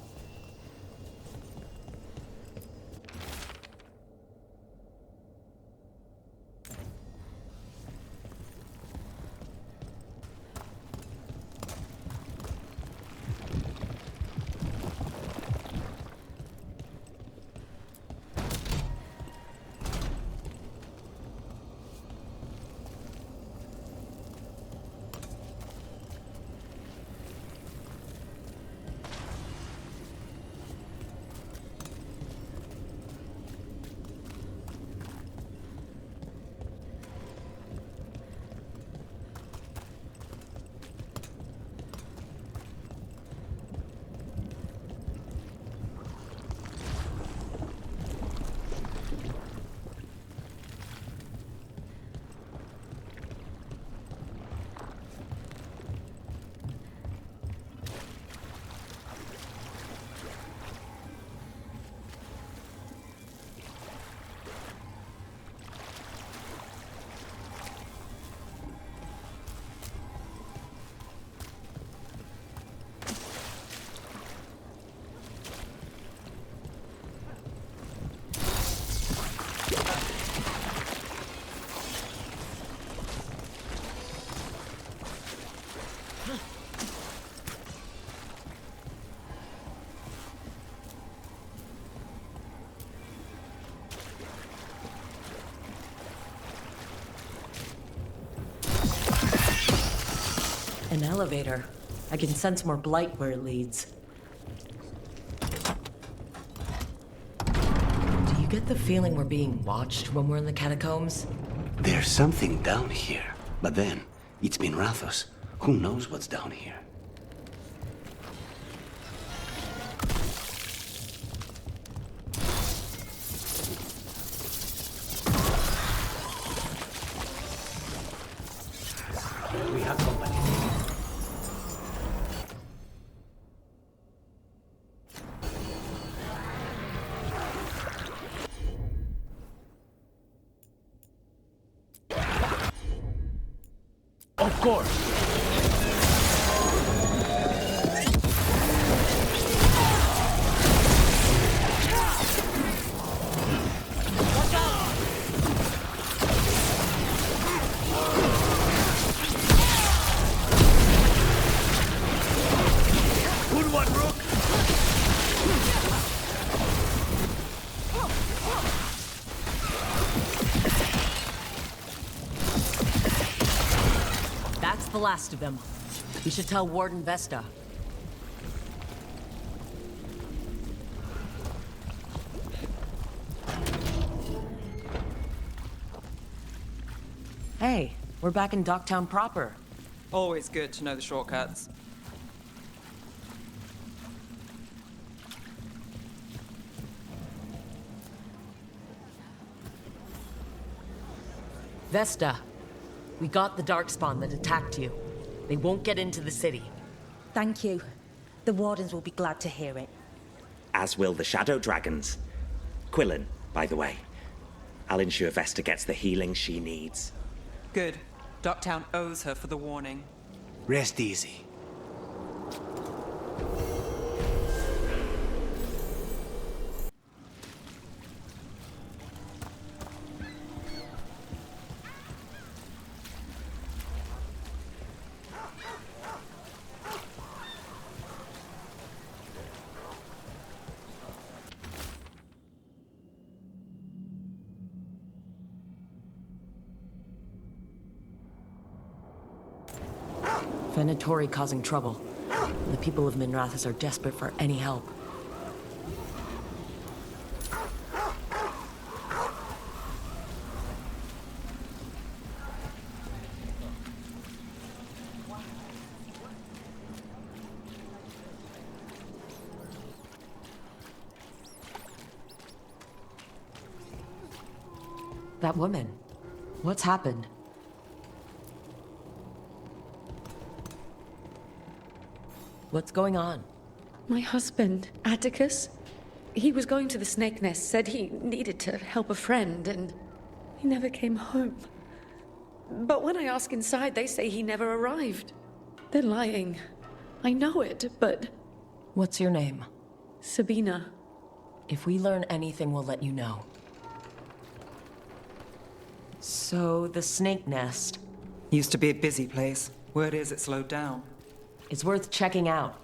elevator. I can sense more blight where it leads. Do you get the feeling we're being watched when we're in the catacombs? There's something down here. But then, it's Minrathos. Who knows what's down here? We have company. Of course. Good one, Rook. That's the last of them. We should tell Warden Vesta. Hey, we're back in Docktown proper. Always good to know the shortcuts. Vesta, we got the Darkspawn that attacked you. They won't get into the city. Thank you. The Wardens will be glad to hear it. As will the Shadow Dragons. Quillen, by the way. I'll ensure Vesta gets the healing she needs. Good. Docktown owes her for the warning. Rest easy. Venatori causing trouble. The people of Minrathous are desperate for any help. That woman. What's happened? What's going on? My husband, Atticus, he was going to the Snake Nest, said he needed to help a friend, and he never came home. But when I ask inside, they say he never arrived. They're lying. I know it, but... What's your name? Sabina. If we learn anything, we'll let you know. So, the Snake Nest. Used to be a busy place. Word is it slowed down. It's worth checking out.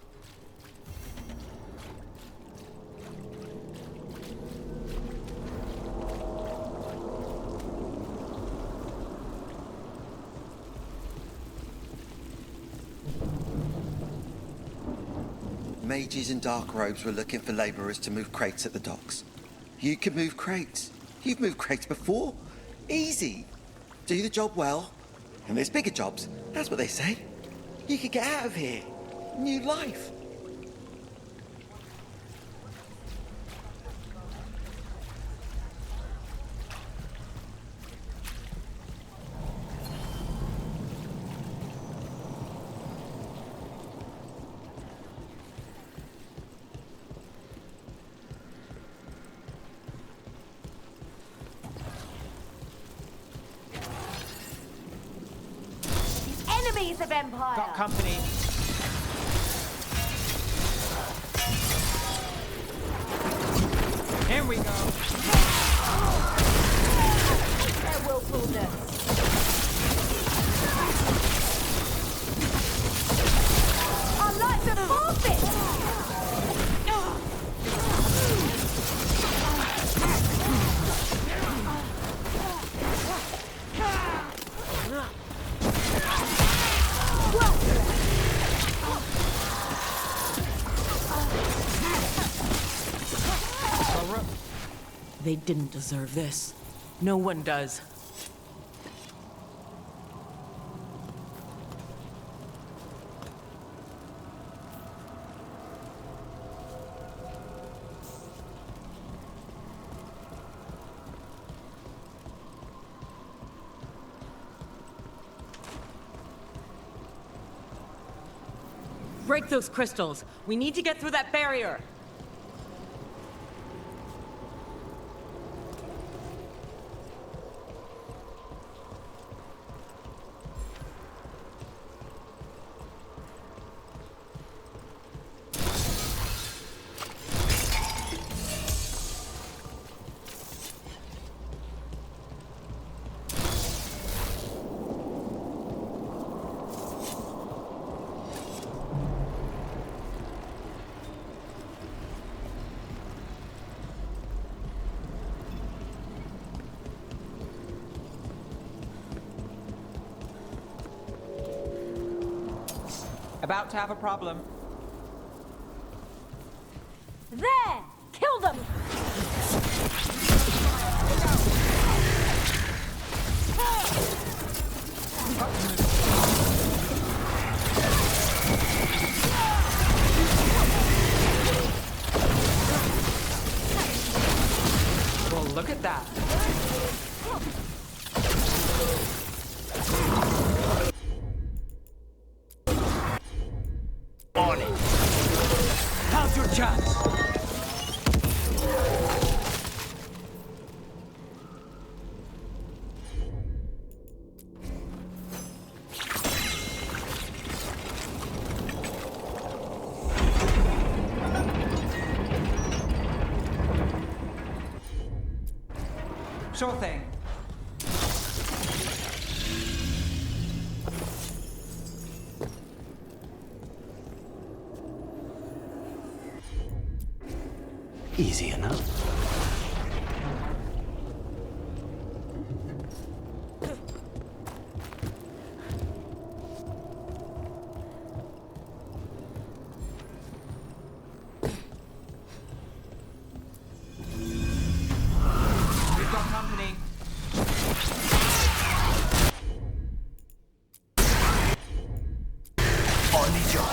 Mages in dark robes were looking for laborers to move crates at the docks. You can move crates. You've moved crates before. Easy. Do the job well, and there's bigger jobs. That's what they say. You could get out of here. New life. Enemies of Empire! Got company. Here we go. Their willfulness. Our lives are forfeit! They didn't deserve this. No one does. Break those crystals. We need to get through that barrier. About to have a problem. There! Kill them! Well, look at that. On it. How's your chance? Sure thing. Easy enough. We've got company. On the job.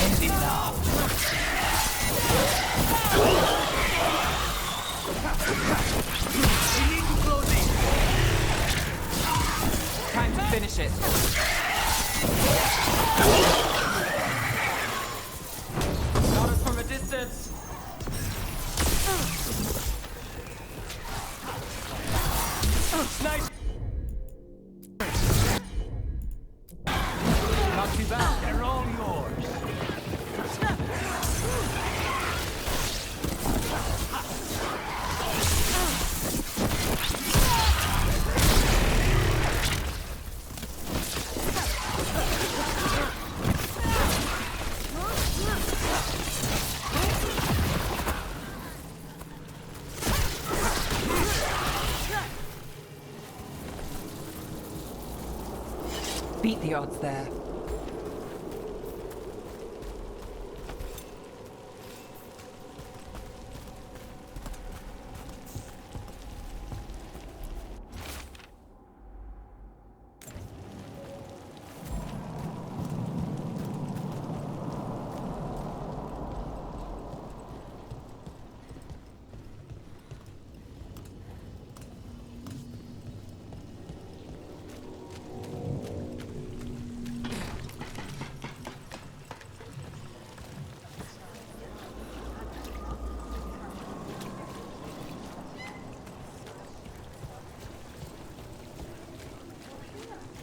End it now. We need to close it. Time to finish it. Got us from a distance. Nice. Not too bad. They're all yours. Beat the odds there.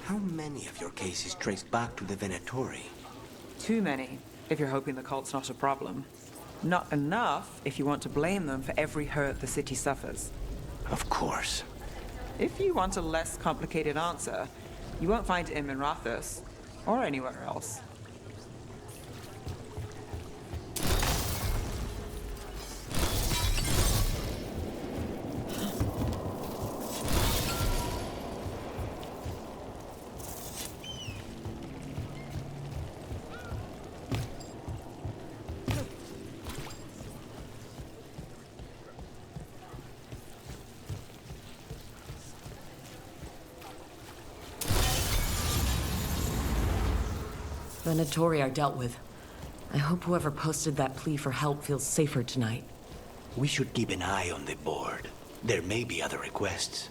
How many of your cases trace back to the Venatori? Too many, if you're hoping the cult's not a problem. Not enough if you want to blame them for every hurt the city suffers. Of course. If you want a less complicated answer, you won't find it in Minrathous, or anywhere else. Venatori I dealt with. I hope whoever posted that plea for help feels safer tonight. We should keep an eye on the board. There may be other requests.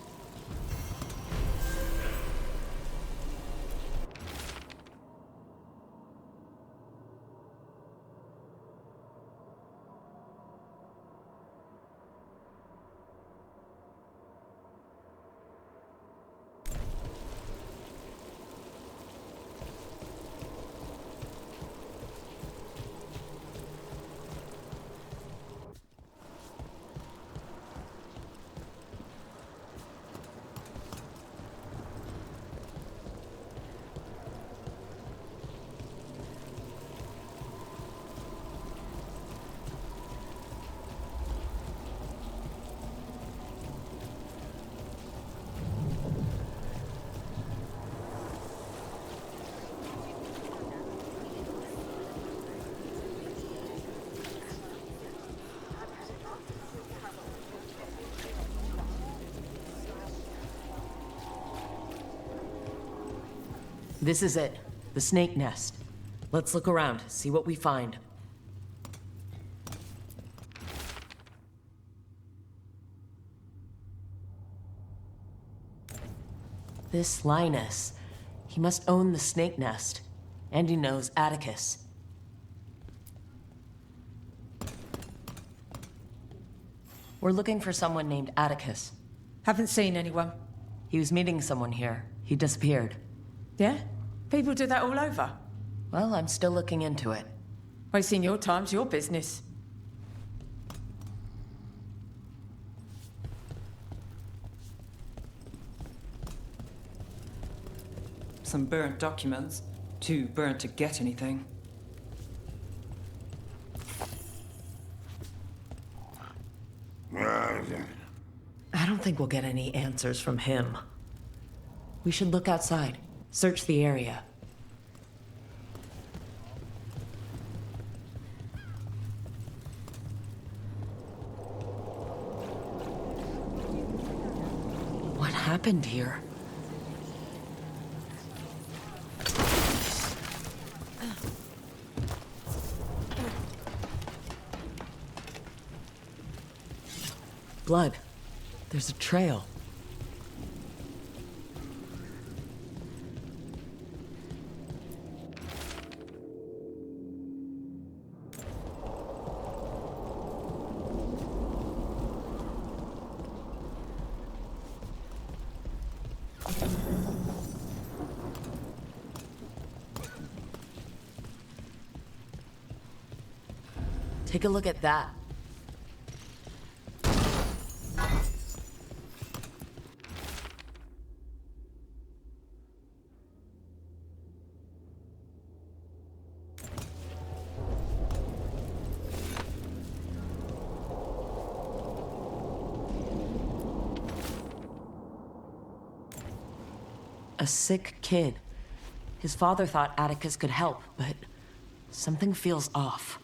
This is it. The snake nest. Let's look around, see what we find. This Linus. He must own the snake nest. And he knows Atticus. We're looking for someone named Atticus. Haven't seen anyone. He was meeting someone here. He disappeared. Yeah? People do that all over. Well, I'm still looking into it. Wasting your time's your business. Some burnt documents. Too burnt to get anything. I don't think we'll get any answers from him. We should look outside. Search the area. What happened here? Blood. There's a trail. Take a look at that. A sick kid. His father thought Atticus could help, but something feels off.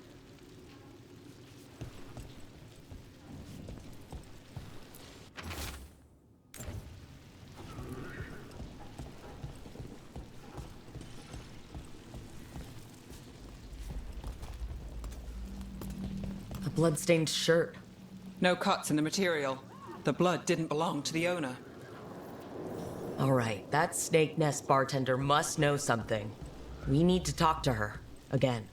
A blood-stained shirt. No cuts in the material. The blood didn't belong to the owner. All right, that snake nest bartender must know something. We need to talk to her. Again.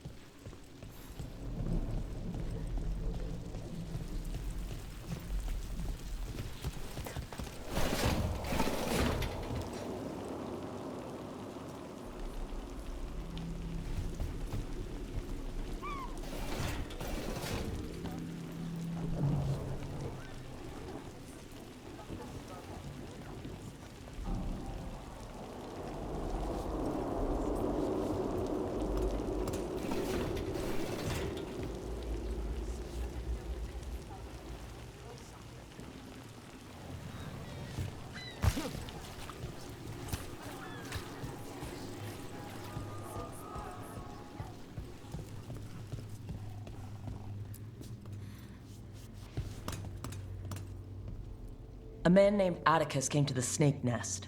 A man named Atticus came to the snake nest.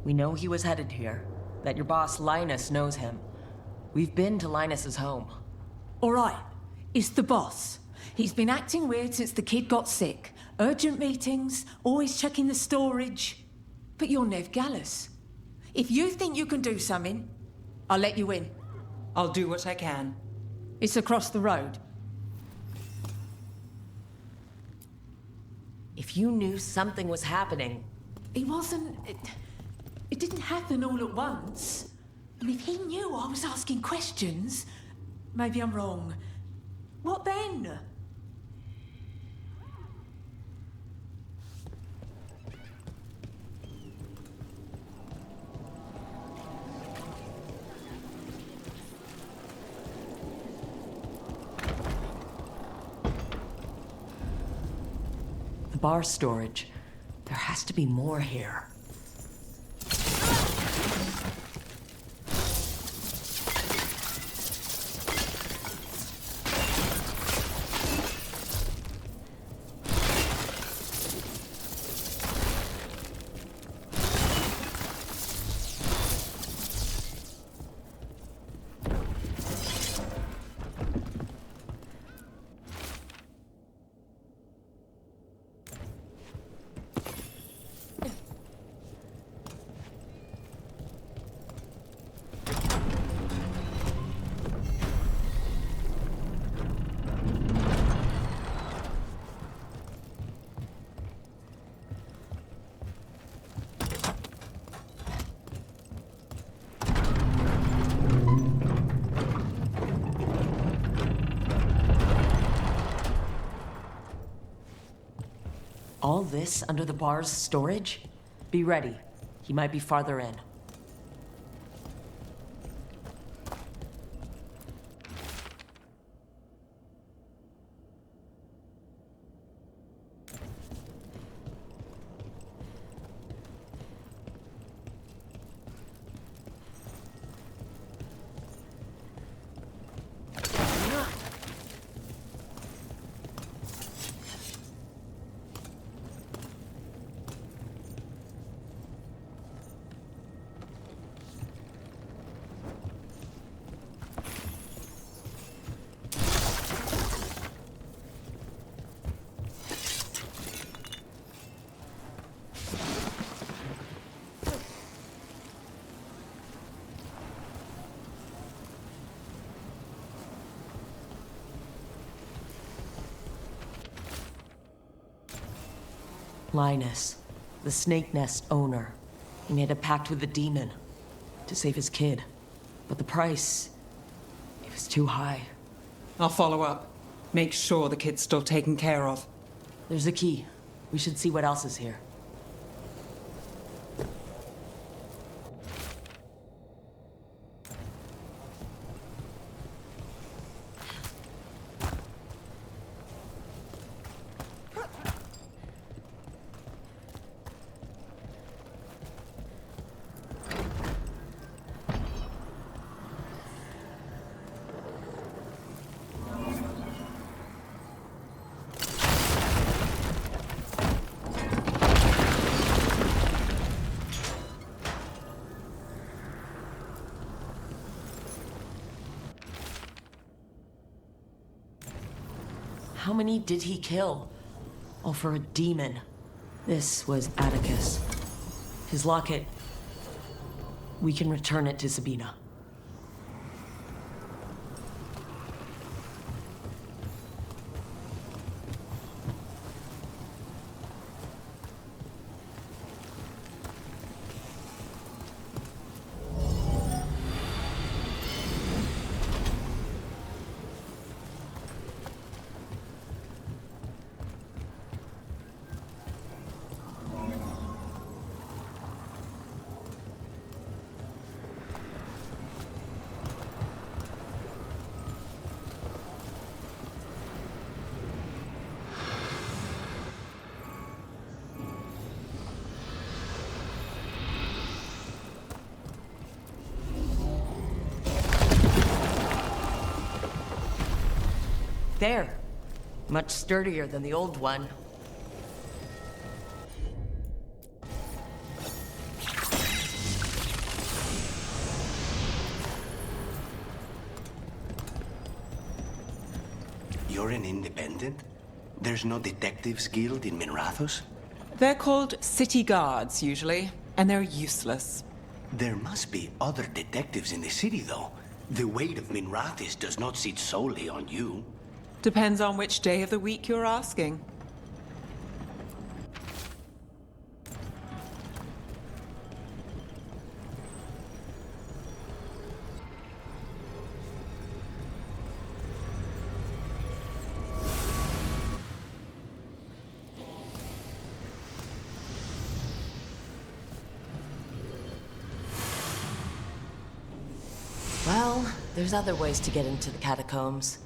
We know he was headed here, that your boss Linus knows him. We've been to Linus's home. All right, it's the boss. He's been acting weird since the kid got sick. Urgent meetings, always checking the storage. But you're Nev Gallus. If you think you can do something, I'll let you in. I'll do what I can. It's across the road. If you knew something was happening... It wasn't... It didn't happen all at once. And if he knew I was asking questions... Maybe I'm wrong. What then? The bar storage. There has to be more here. All this under the bar's storage? Be ready. He might be farther in. Linus, the Snake Nest owner. He made a pact with the demon to save his kid. But the price, it was too high. I'll follow up. Make sure the kid's still taken care of. There's a key. We should see what else is here. How many did he kill? All for a demon. This was Atticus. His locket. We can return it to Sabina. There. Much sturdier than the old one. you're an independent? There's no detectives guild in Minrathos? They're called city guards, usually, and they're useless. There must be other detectives in the city, though. The weight of Minrathis does not sit solely on you. Depends on which day of the week you're asking. Well, there's other ways to get into the catacombs.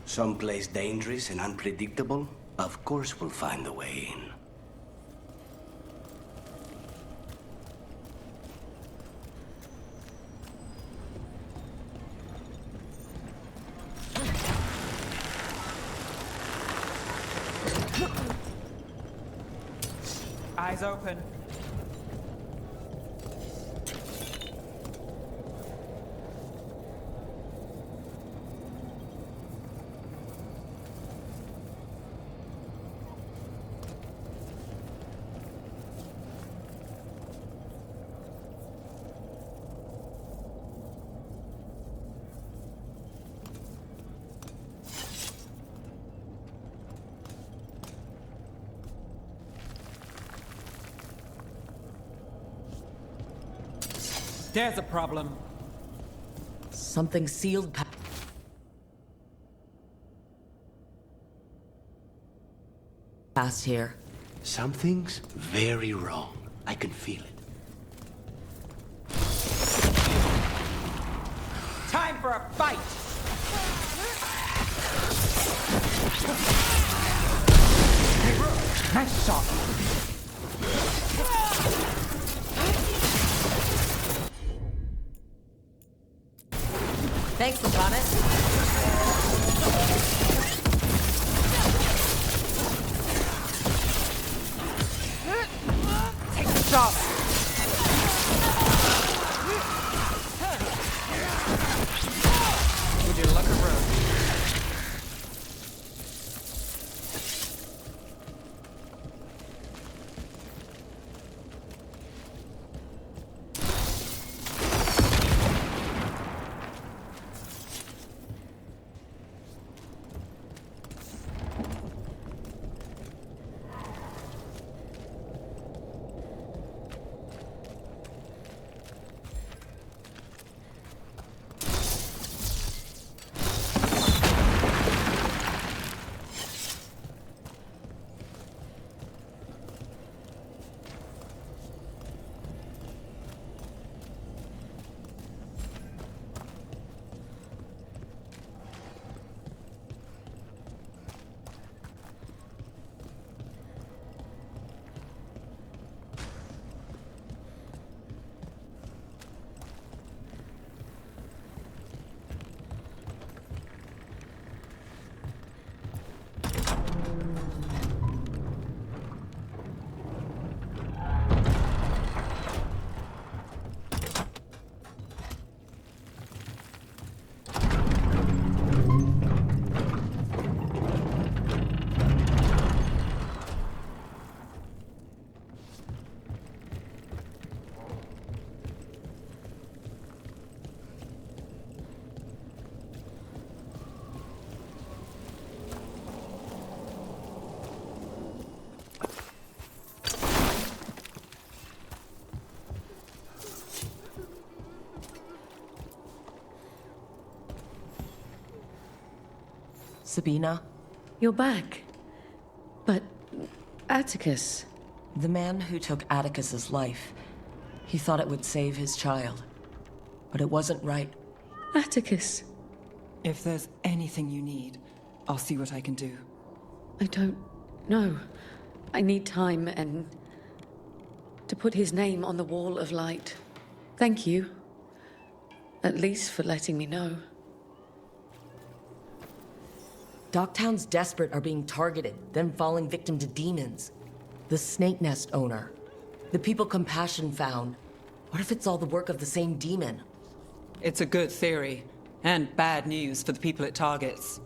Someplace dangerous and unpredictable? Of course we'll find a way in. Eyes open. There's a problem. Something sealed past here. Something's very wrong. I can feel it. Time for a fight! Nice shot. Thanks, Lieutenant. Take the shot. Would you look around? Sabina? You're back. But Atticus... The man who took Atticus's life, he thought it would save his child. But it wasn't right. Atticus. If there's anything you need, I'll see what I can do. I don't know. I need time and... to put his name on the wall of light. Thank you. At least for letting me know. Docktown's desperate are being targeted, then falling victim to demons. The Snake Nest owner. The people Compassion found. What if it's all the work of the same demon? It's a good theory, and bad news for the people it targets.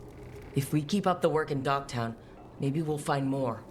If we keep up the work in Dogtown, maybe we'll find more.